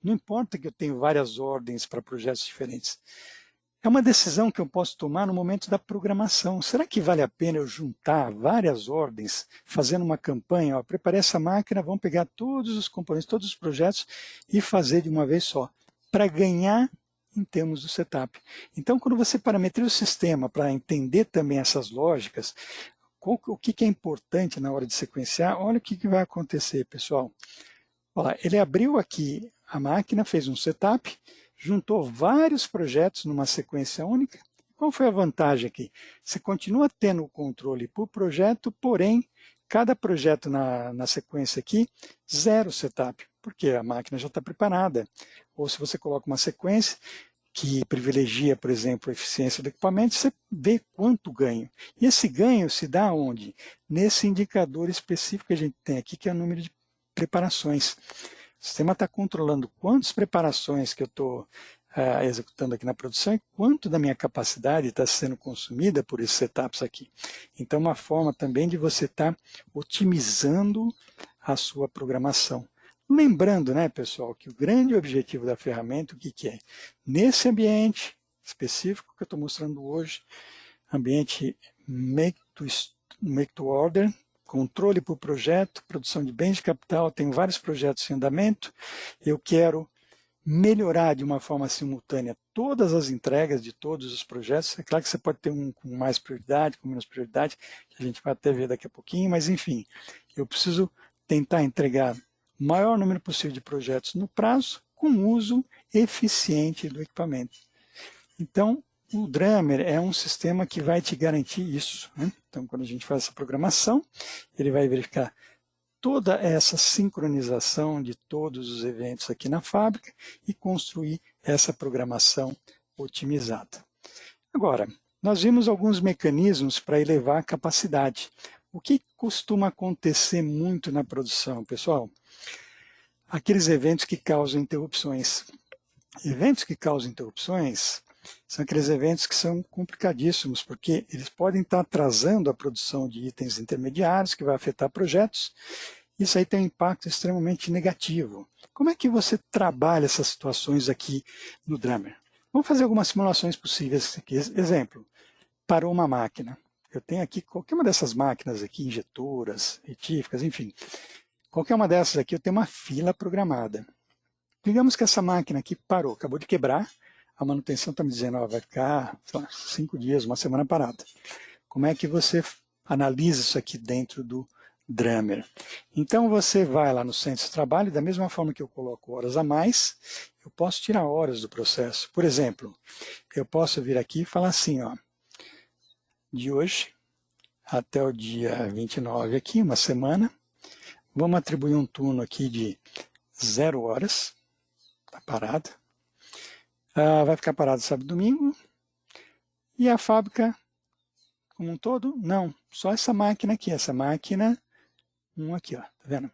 não importa que eu tenha várias ordens para projetos diferentes. É uma decisão que eu posso tomar no momento da programação. Será que vale a pena eu juntar várias ordens, fazendo uma campanha? Ó, preparei essa máquina, vamos pegar todos os componentes, todos os projetos e fazer de uma vez só, para ganhar em termos do setup. Então, quando você parametria o sistema para entender também essas lógicas, o que é importante na hora de sequenciar, olha o que vai acontecer, pessoal. Olha, ele abriu aqui a máquina, fez um setup, juntou vários projetos numa sequência única. Qual foi a vantagem aqui? Você continua tendo o controle por projeto, porém, cada projeto na sequência aqui, 0 setup, porque a máquina já está preparada. Ou se você coloca uma sequência que privilegia, por exemplo, a eficiência do equipamento, você vê quanto ganho. E esse ganho se dá onde? Nesse indicador específico que a gente tem aqui, que é o número de preparações. O sistema está controlando quantas preparações que eu estou executando aqui na produção e quanto da minha capacidade está sendo consumida por esses setups aqui. Então, uma forma também de você estar otimizando a sua programação. Lembrando, né, pessoal, que o grande objetivo da ferramenta, o que é? Nesse ambiente específico que eu estou mostrando hoje, ambiente Make to Order, controle por projeto, produção de bens de capital, tenho vários projetos em andamento, eu quero melhorar de uma forma simultânea todas as entregas de todos os projetos. É claro que você pode ter um com mais prioridade, com menos prioridade, que a gente vai até ver daqui a pouquinho, mas enfim, eu preciso tentar entregar o maior número possível de projetos no prazo, com uso eficiente do equipamento. Então, o Drummer é um sistema que vai te garantir isso, né? Então, quando a gente faz essa programação, ele vai verificar toda essa sincronização de todos os eventos aqui na fábrica e construir essa programação otimizada. Agora, nós vimos alguns mecanismos para elevar a capacidade. O que costuma acontecer muito na produção, pessoal? Aqueles eventos que causam interrupções. Eventos que causam interrupções são aqueles eventos que são complicadíssimos, porque eles podem estar atrasando a produção de itens intermediários, que vai afetar projetos. Isso aí tem um impacto extremamente negativo. Como é que você trabalha essas situações aqui no Drummer? Vamos fazer algumas simulações possíveis aqui. Exemplo, parou uma máquina. Eu tenho aqui qualquer uma dessas máquinas aqui, injetoras, retíficas, enfim. Qualquer uma dessas aqui eu tenho uma fila programada. Digamos que essa máquina aqui parou, acabou de quebrar, a manutenção está me dizendo, ó, vai ficar 5 dias, uma semana parada. Como é que você analisa isso aqui dentro do Drummer? Então você vai lá no centro de trabalho, da mesma forma que eu coloco horas a mais, eu posso tirar horas do processo. Por exemplo, eu posso vir aqui e falar assim, ó, de hoje até o dia 29 aqui, uma semana, vamos atribuir um turno aqui de 0 horas, está parado. Vai ficar parado sábado e domingo. E a fábrica como um todo? Não, só essa máquina aqui, essa máquina 1 aqui, ó, tá vendo?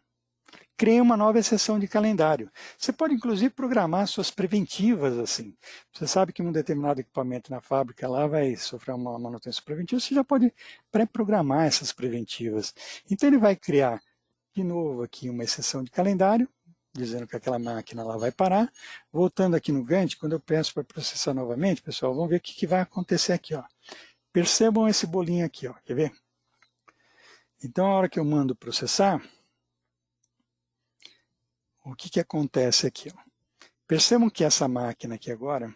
Criei uma nova exceção de calendário. Você pode, inclusive, programar suas preventivas assim. Você sabe que um determinado equipamento na fábrica lá vai sofrer uma manutenção preventiva, você já pode pré-programar essas preventivas. Então, ele vai criar, de novo, aqui uma exceção de calendário, dizendo que aquela máquina lá vai parar. Voltando aqui no Gantt, quando eu peço para processar novamente, pessoal, vamos ver o que vai acontecer aqui, ó. Percebam esse bolinho aqui, ó. Quer ver? Então, a hora que eu mando processar, o que acontece aqui? Ó? Percebam que essa máquina aqui agora,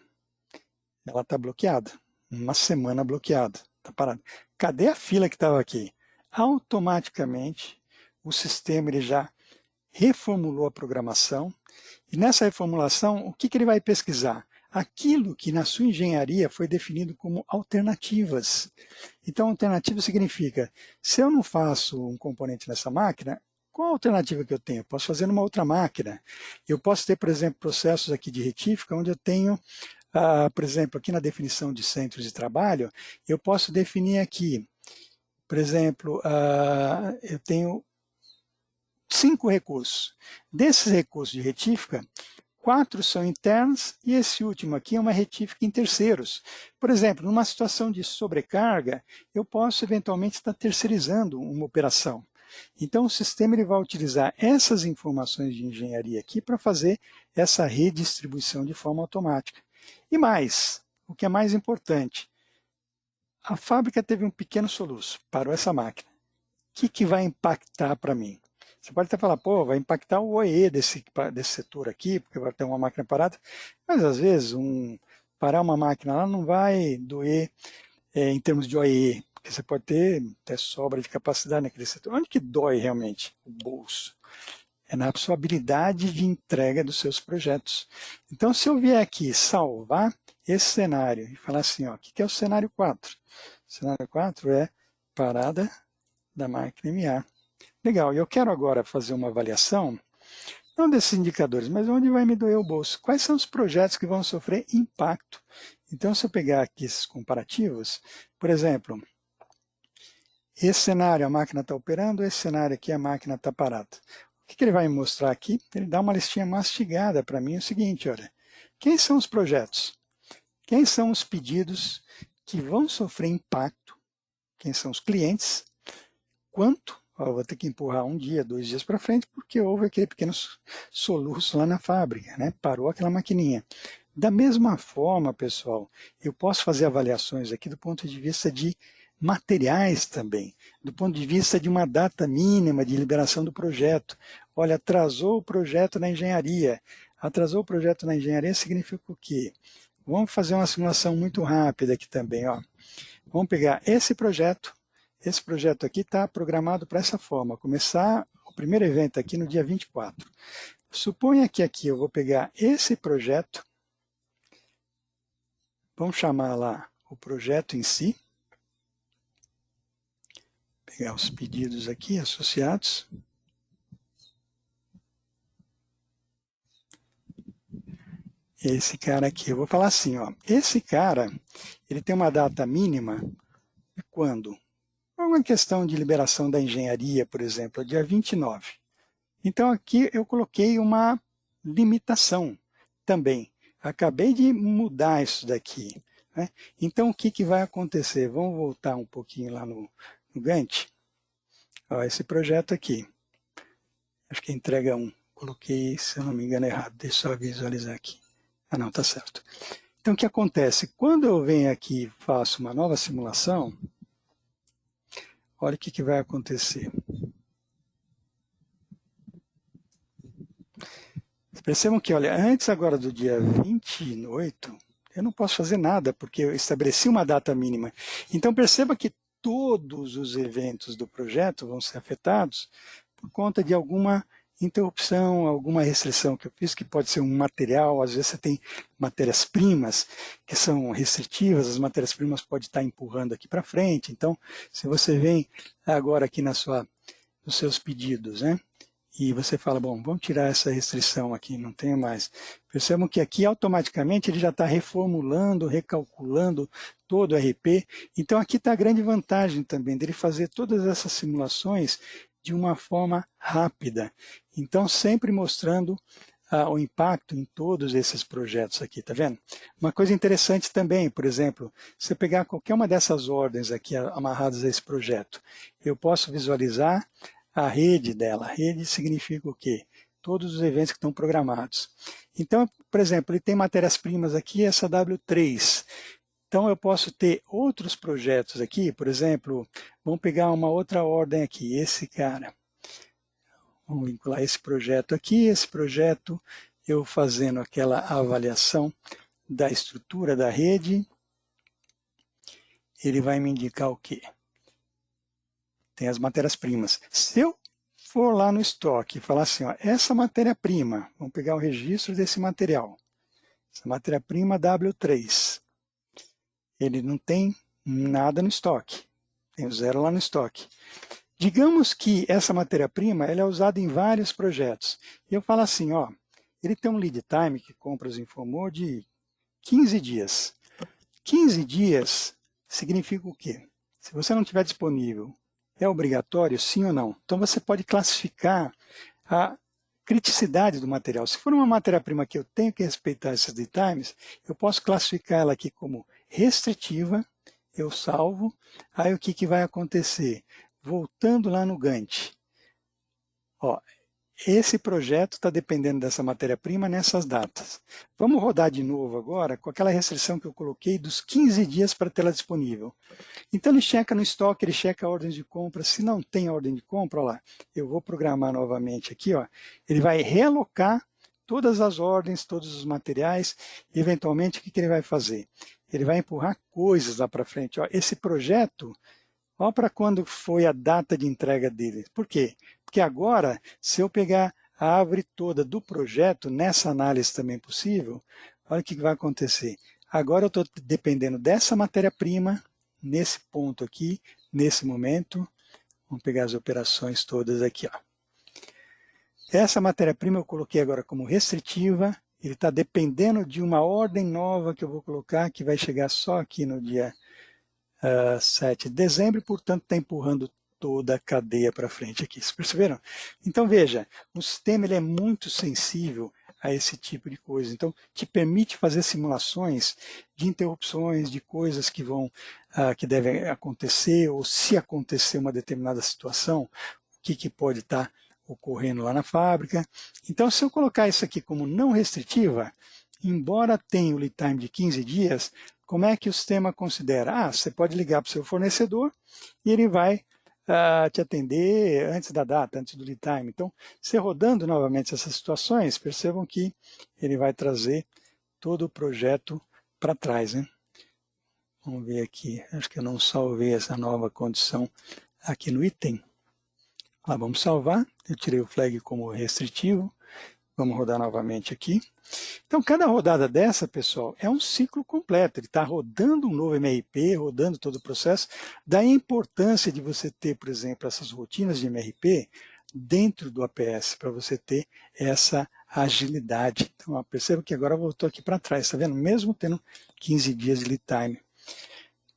ela está bloqueada. Uma semana bloqueada, está parada. Cadê a fila que estava aqui? Automaticamente, o sistema ele já reformulou a programação. E nessa reformulação, o que ele vai pesquisar? Aquilo que na sua engenharia foi definido como alternativas. Então, alternativa significa, se eu não faço um componente nessa máquina, qual a alternativa que eu tenho? Eu posso fazer numa outra máquina. Eu posso ter, por exemplo, processos aqui de retífica, onde eu tenho, por exemplo, aqui na definição de centros de trabalho, eu posso definir aqui, por exemplo, eu tenho 5 recursos. Desses recursos de retífica, 4 são internos e esse último aqui é uma retífica em terceiros. Por exemplo, numa situação de sobrecarga, eu posso eventualmente estar terceirizando uma operação. Então o sistema ele vai utilizar essas informações de engenharia aqui para fazer essa redistribuição de forma automática. E mais, o que é mais importante, a fábrica teve um pequeno soluço, parou essa máquina. O que vai impactar para mim? Você pode até falar, pô, vai impactar o OE desse setor aqui, porque vai ter uma máquina parada, mas às vezes parar uma máquina lá não vai doer em termos de OE, porque você pode ter até sobra de capacidade naquele setor. Onde que dói realmente? O bolso. É na sua habilidade de entrega dos seus projetos. Então, se eu vier aqui salvar esse cenário e falar assim, ó, o que é o cenário 4? O cenário 4 é parada da máquina MA. Legal, e eu quero agora fazer uma avaliação, não desses indicadores, mas onde vai me doer o bolso. Quais são os projetos que vão sofrer impacto? Então, se eu pegar aqui esses comparativos, por exemplo, esse cenário a máquina está operando, esse cenário aqui a máquina está parada. O que ele vai me mostrar aqui? Ele dá uma listinha mastigada para mim, é o seguinte, olha, quem são os projetos? Quem são os pedidos que vão sofrer impacto? Quem são os clientes? Quanto? Eu vou ter que empurrar 1 dia, 2 dias para frente, porque houve aquele pequeno soluço lá na fábrica, né? Parou aquela maquininha. Da mesma forma, pessoal, eu posso fazer avaliações aqui do ponto de vista de materiais também, do ponto de vista de uma data mínima de liberação do projeto. Olha, atrasou o projeto na engenharia. Atrasou o projeto na engenharia significa o quê? Vamos fazer uma simulação muito rápida aqui também, ó. Vamos pegar esse projeto aqui está programado para essa forma, começar o primeiro evento aqui no dia 24. Suponha que aqui eu vou pegar esse projeto, vamos chamar lá o projeto em si, pegar os pedidos aqui associados. Esse cara aqui, eu vou falar assim, ó, esse cara, ele tem uma data mínima de quando? Uma questão de liberação da engenharia, por exemplo, é dia 29. Então aqui eu coloquei uma limitação também. Acabei de mudar isso daqui, né? Então o que vai acontecer? Vamos voltar um pouquinho lá no Gantt. Ó, esse projeto aqui. Acho que é entrega 1. Coloquei, se eu não me engano, errado. Deixa eu só visualizar aqui. Ah, não, tá certo. Então o que acontece? Quando eu venho aqui e faço uma nova simulação, olha o que vai acontecer. Percebam que, olha, antes agora do dia 28, eu não posso fazer nada, porque eu estabeleci uma data mínima. Então perceba que todos os eventos do projeto vão ser afetados por conta de alguma interrupção, alguma restrição que eu fiz, que pode ser um material, às vezes você tem matérias-primas que são restritivas, as matérias-primas podem estar empurrando aqui para frente. Então, se você vem agora aqui nos seus pedidos, né? E você fala, bom, vamos tirar essa restrição aqui, não tem mais. Percebam que aqui automaticamente ele já está reformulando, recalculando todo o RP. Então aqui está a grande vantagem também dele fazer todas essas simulações de uma forma rápida. Então sempre mostrando o impacto em todos esses projetos aqui, tá vendo? Uma coisa interessante também, por exemplo, se eu pegar qualquer uma dessas ordens aqui amarradas a esse projeto, eu posso visualizar a rede dela. A rede significa o quê? Todos os eventos que estão programados. Então, por exemplo, ele tem matérias-primas aqui, essa W3. Então, eu posso ter outros projetos aqui, por exemplo, vamos pegar uma outra ordem aqui, esse cara. Vamos vincular esse projeto aqui, esse projeto, eu fazendo aquela avaliação da estrutura da rede, ele vai me indicar o quê? Tem as matérias-primas. Se eu for lá no estoque e falar assim, ó, essa matéria-prima, vamos pegar o registro desse material, essa matéria-prima W3, ele não tem nada no estoque, tem o 0 lá no estoque. Digamos que essa matéria-prima ela é usada em vários projetos. E eu falo assim, ó, ele tem um lead time, que Compras informou, de 15 dias. 15 dias significa o quê? Se você não tiver disponível, é obrigatório, sim ou não? Então você pode classificar a criticidade do material. Se for uma matéria-prima que eu tenho que respeitar esses lead times, eu posso classificar ela aqui como restritiva, eu salvo, aí o que vai acontecer? Voltando lá no Gantt, ó, esse projeto está dependendo dessa matéria-prima nessas datas. Vamos rodar de novo agora com aquela restrição que eu coloquei dos 15 dias para tê-la disponível. Então ele checa no estoque, ele checa a ordem de compra. Se não tem ordem de compra, olha lá, eu vou programar novamente aqui, ó, ele vai realocar todas as ordens, todos os materiais, e eventualmente o que ele vai fazer? Ele vai empurrar coisas lá para frente. Ó, esse projeto, olha para quando foi a data de entrega dele. Por quê? Porque agora, se eu pegar a árvore toda do projeto, nessa análise também possível, olha o que vai acontecer. Agora eu estou dependendo dessa matéria-prima, nesse ponto aqui, nesse momento. Vamos pegar as operações todas aqui. Ó. Essa matéria-prima eu coloquei agora como restritiva. Ele está dependendo de uma ordem nova que eu vou colocar, que vai chegar só aqui no dia 7 de dezembro, e, portanto, está empurrando toda a cadeia para frente aqui. Vocês perceberam? Então, veja, o sistema ele é muito sensível a esse tipo de coisa. Então, te permite fazer simulações de interrupções, de coisas que que devem acontecer, ou se acontecer uma determinada situação, o que pode estar ocorrendo lá na fábrica. Então, se eu colocar isso aqui como não restritiva, embora tenha o lead time de 15 dias, como é que o sistema considera? Você pode ligar para o seu fornecedor e ele vai te atender antes da data, antes do lead time. Então, você rodando novamente essas situações, percebam que ele vai trazer todo o projeto para trás. Né? Vamos ver aqui, acho que eu não salvei essa nova condição aqui no item. Lá, vamos salvar, eu tirei o flag como restritivo, vamos rodar novamente aqui. Então, cada rodada dessa, pessoal, é um ciclo completo. Ele está rodando um novo MRP, rodando todo o processo. Daí a importância de você ter, por exemplo, essas rotinas de MRP dentro do APS, para você ter essa agilidade. Então, ó, perceba que agora voltou aqui para trás, está vendo? Mesmo tendo 15 dias de lead time.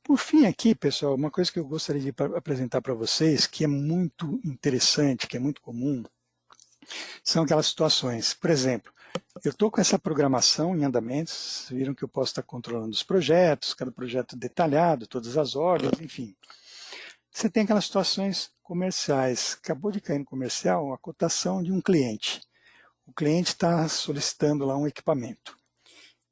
Por fim aqui, pessoal, uma coisa que eu gostaria de apresentar para vocês, que é muito interessante, que é muito comum, são aquelas situações. Por exemplo, eu estou com essa programação em andamento, vocês viram que eu posso estar controlando os projetos, cada projeto detalhado, todas as ordens, enfim. Você tem aquelas situações comerciais. Acabou de cair no comercial a cotação de um cliente. O cliente está solicitando lá um equipamento.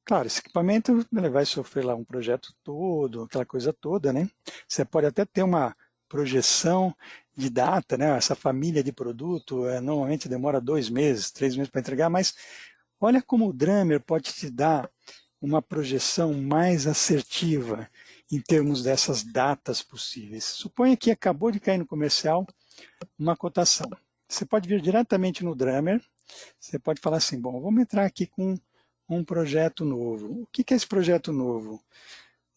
Claro, esse equipamento ele vai sofrer lá um projeto todo, aquela coisa toda, né? Você pode até ter uma projeção de data, né? Essa família de produto normalmente demora 2 meses, 3 meses para entregar, mas olha como o Drummer pode te dar uma projeção mais assertiva em termos dessas datas possíveis. Suponha que acabou de cair no comercial uma cotação. Você pode vir diretamente no Drummer, você pode falar assim, bom, vamos entrar aqui com um projeto novo. O que é esse projeto novo?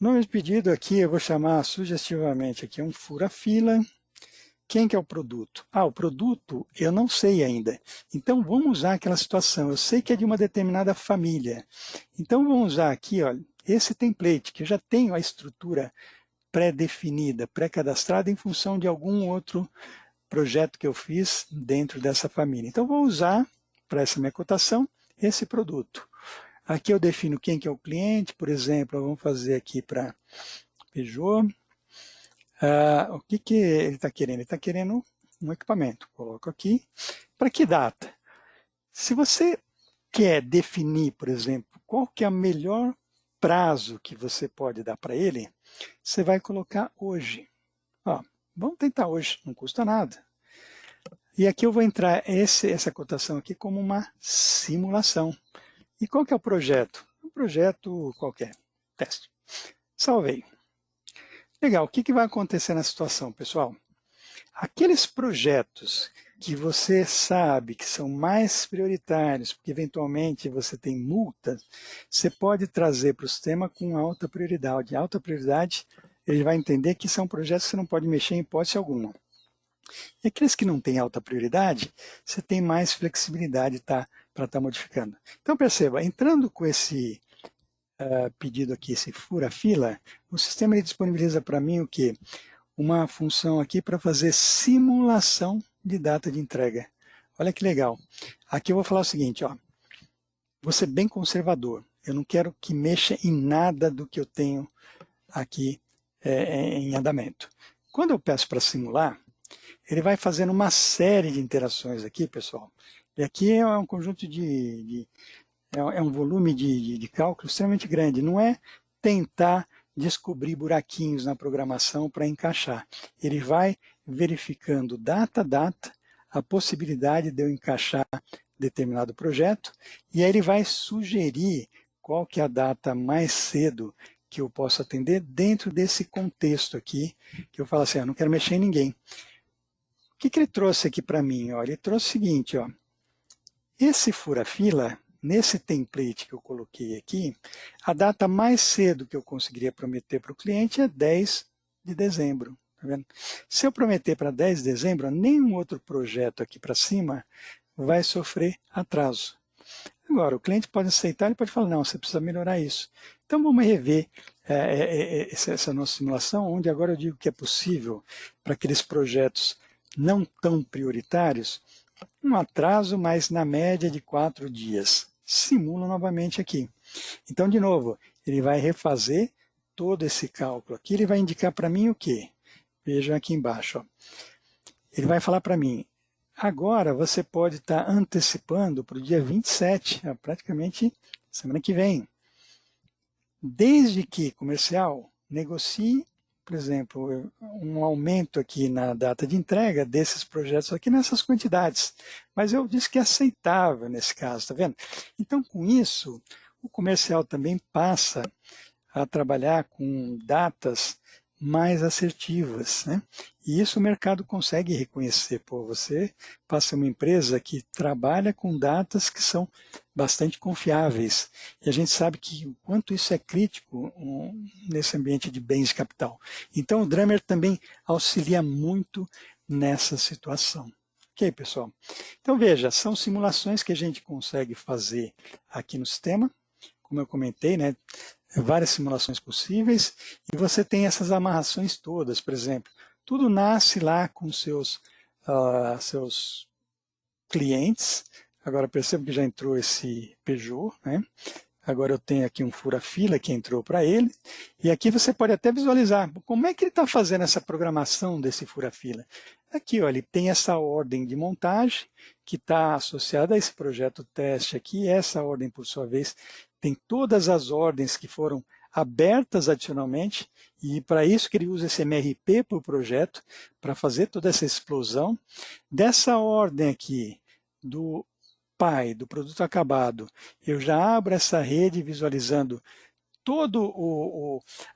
O nome de pedido aqui eu vou chamar sugestivamente aqui um fura-fila. Quem que é o produto? O produto eu não sei ainda. Então vamos usar aquela situação. Eu sei que é de uma determinada família. Então vamos usar aqui, olha, esse template, que eu já tenho a estrutura pré-definida, pré-cadastrada em função de algum outro projeto que eu fiz dentro dessa família. Então vou usar para essa minha cotação esse produto. Aqui eu defino quem que é o cliente, por exemplo, vamos fazer aqui para Peugeot. O que ele está querendo? Ele está querendo um equipamento. Coloco aqui. Para que data? Se você quer definir, por exemplo, qual que é o melhor prazo que você pode dar para ele, você vai colocar hoje. Vamos tentar hoje, não custa nada. E aqui eu vou entrar essa cotação aqui como uma simulação. E qual que é o projeto? Um projeto qualquer, teste. Salvei. Legal, o que vai acontecer na situação, pessoal? Aqueles projetos que você sabe que são mais prioritários, porque eventualmente você tem multas, você pode trazer para o sistema com alta prioridade. Alta prioridade, ele vai entender que são projetos que você não pode mexer em hipótese alguma. E aqueles que não têm alta prioridade, você tem mais flexibilidade para estar modificando. Então perceba, entrando com esse pedido aqui, esse fura-fila, o sistema ele disponibiliza para mim o quê? Uma função aqui para fazer simulação de data de entrega. Olha que legal. Aqui eu vou falar o seguinte, ó. Vou ser bem conservador. Eu não quero que mexa em nada do que eu tenho aqui em andamento. Quando eu peço para simular, ele vai fazendo uma série de interações aqui, pessoal. E aqui é um conjunto é um volume de cálculo extremamente grande. Não é tentar descobrir buraquinhos na programação para encaixar. Ele vai verificando data a data a possibilidade de eu encaixar determinado projeto e aí ele vai sugerir qual que é a data mais cedo que eu posso atender dentro desse contexto aqui, que eu falo assim, eu não quero mexer em ninguém. O que ele trouxe aqui para mim? Ó, ele trouxe o seguinte, ó, esse fura-fila, nesse template que eu coloquei aqui, a data mais cedo que eu conseguiria prometer para o cliente é 10 de dezembro. Tá vendo? Se eu prometer para 10 de dezembro, nenhum outro projeto aqui para cima vai sofrer atraso. Agora, o cliente pode aceitar, ele pode falar, não, você precisa melhorar isso. Então vamos rever essa nossa simulação, onde agora eu digo que é possível para aqueles projetos não tão prioritários, um atraso, mas na média de 4 dias. Simula novamente aqui. Então, de novo, ele vai refazer todo esse cálculo aqui, ele vai indicar para mim o quê? Vejam aqui embaixo. Ó. Ele vai falar para mim, agora você pode estar antecipando para o dia 27, praticamente semana que vem. Desde que comercial negocie, por exemplo, um aumento aqui na data de entrega desses projetos aqui nessas quantidades. Mas eu disse que é aceitável nesse caso, tá vendo? Então, com isso, o comercial também passa a trabalhar com datas mais assertivas, né? E isso o mercado consegue reconhecer. Pô, você passa uma empresa que trabalha com datas que são bastante confiáveis. E a gente sabe que o quanto isso é crítico nesse ambiente de bens de capital. Então o Drummer também auxilia muito nessa situação. Ok, pessoal? Então veja, são simulações que a gente consegue fazer aqui no sistema, como eu comentei, né? Várias simulações possíveis, e você tem essas amarrações todas, por exemplo, tudo nasce lá com seus clientes. Agora percebo que já entrou esse Peugeot, né? Agora eu tenho aqui um fura-fila que entrou para ele, e aqui você pode até visualizar como é que ele está fazendo essa programação desse fura-fila. Aqui, ó, ele tem essa ordem de montagem que está associada a esse projeto teste aqui, essa ordem, por sua vez, tem todas as ordens que foram abertas adicionalmente, e para isso que ele usa esse MRP para o projeto, para fazer toda essa explosão. Dessa ordem aqui, do pai, do produto acabado, eu já abro essa rede visualizando toda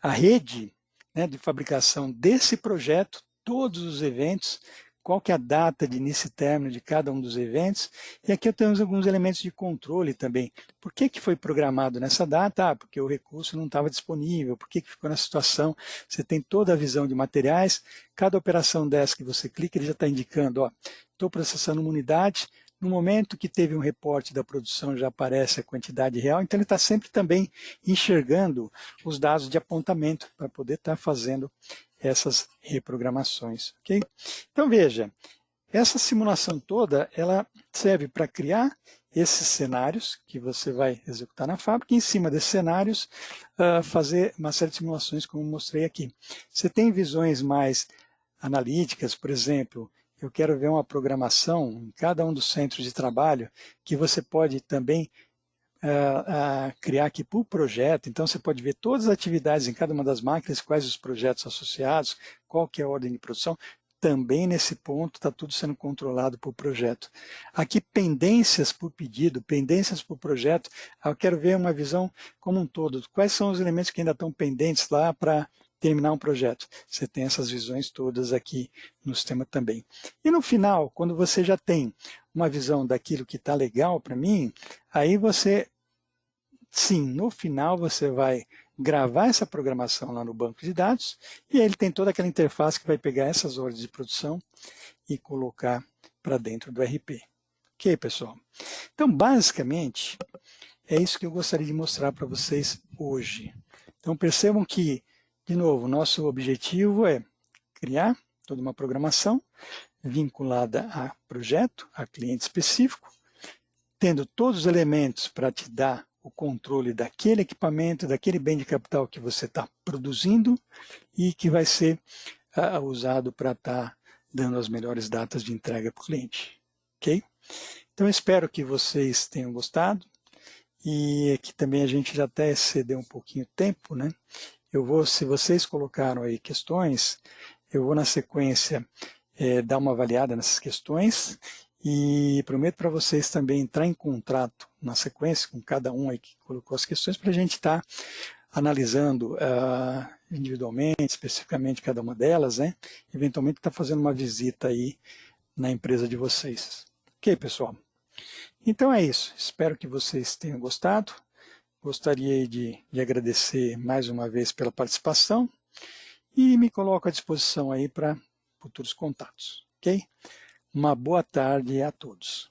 a rede, né, de fabricação desse projeto, todos os eventos, qual que é a data de início e término de cada um dos eventos, e aqui temos alguns elementos de controle também. Por que foi programado nessa data? Ah, porque o recurso não estava disponível, por que ficou nessa situação? Você tem toda a visão de materiais, cada operação dessa que você clica, ele já está indicando, ó, estou processando uma unidade, no momento que teve um reporte da produção já aparece a quantidade real, então ele está sempre também enxergando os dados de apontamento para poder estar fazendo essas reprogramações. Okay? Então veja, essa simulação toda ela serve para criar esses cenários que você vai executar na fábrica e em cima desses cenários fazer uma série de simulações como eu mostrei aqui. Você tem visões mais analíticas, por exemplo, eu quero ver uma programação em cada um dos centros de trabalho que você pode também criar aqui por projeto, então você pode ver todas as atividades em cada uma das máquinas, quais os projetos associados, qual que é a ordem de produção, também nesse ponto está tudo sendo controlado por projeto. Aqui pendências por pedido, pendências por projeto, eu quero ver uma visão como um todo. Quais são os elementos que ainda estão pendentes lá para terminar um projeto? Você tem essas visões todas aqui no sistema também. E no final, quando você já tem uma visão daquilo que está legal para mim, aí você, sim, no final você vai gravar essa programação lá no banco de dados e aí ele tem toda aquela interface que vai pegar essas ordens de produção e colocar para dentro do RP. Ok, pessoal? Então, basicamente, é isso que eu gostaria de mostrar para vocês hoje. Então, percebam que, de novo, nosso objetivo é criar toda uma programação vinculada a projeto, a cliente específico, tendo todos os elementos para te dar o controle daquele equipamento, daquele bem de capital que você está produzindo e que vai ser usado para estar dando as melhores datas de entrega para o cliente. Ok? Então, eu espero que vocês tenham gostado e aqui também a gente já até excedeu um pouquinho o tempo, né? Se vocês colocaram aí questões, eu vou na sequência dar uma avaliada nessas questões e prometo para vocês também entrar em contato na sequência com cada um aí que colocou as questões para a gente estar analisando individualmente, especificamente cada uma delas, né? Eventualmente estar fazendo uma visita aí na empresa de vocês. Ok, pessoal? Então é isso. Espero que vocês tenham gostado. Gostaria de agradecer mais uma vez pela participação e me coloco à disposição aí para futuros contatos, ok? Uma boa tarde a todos.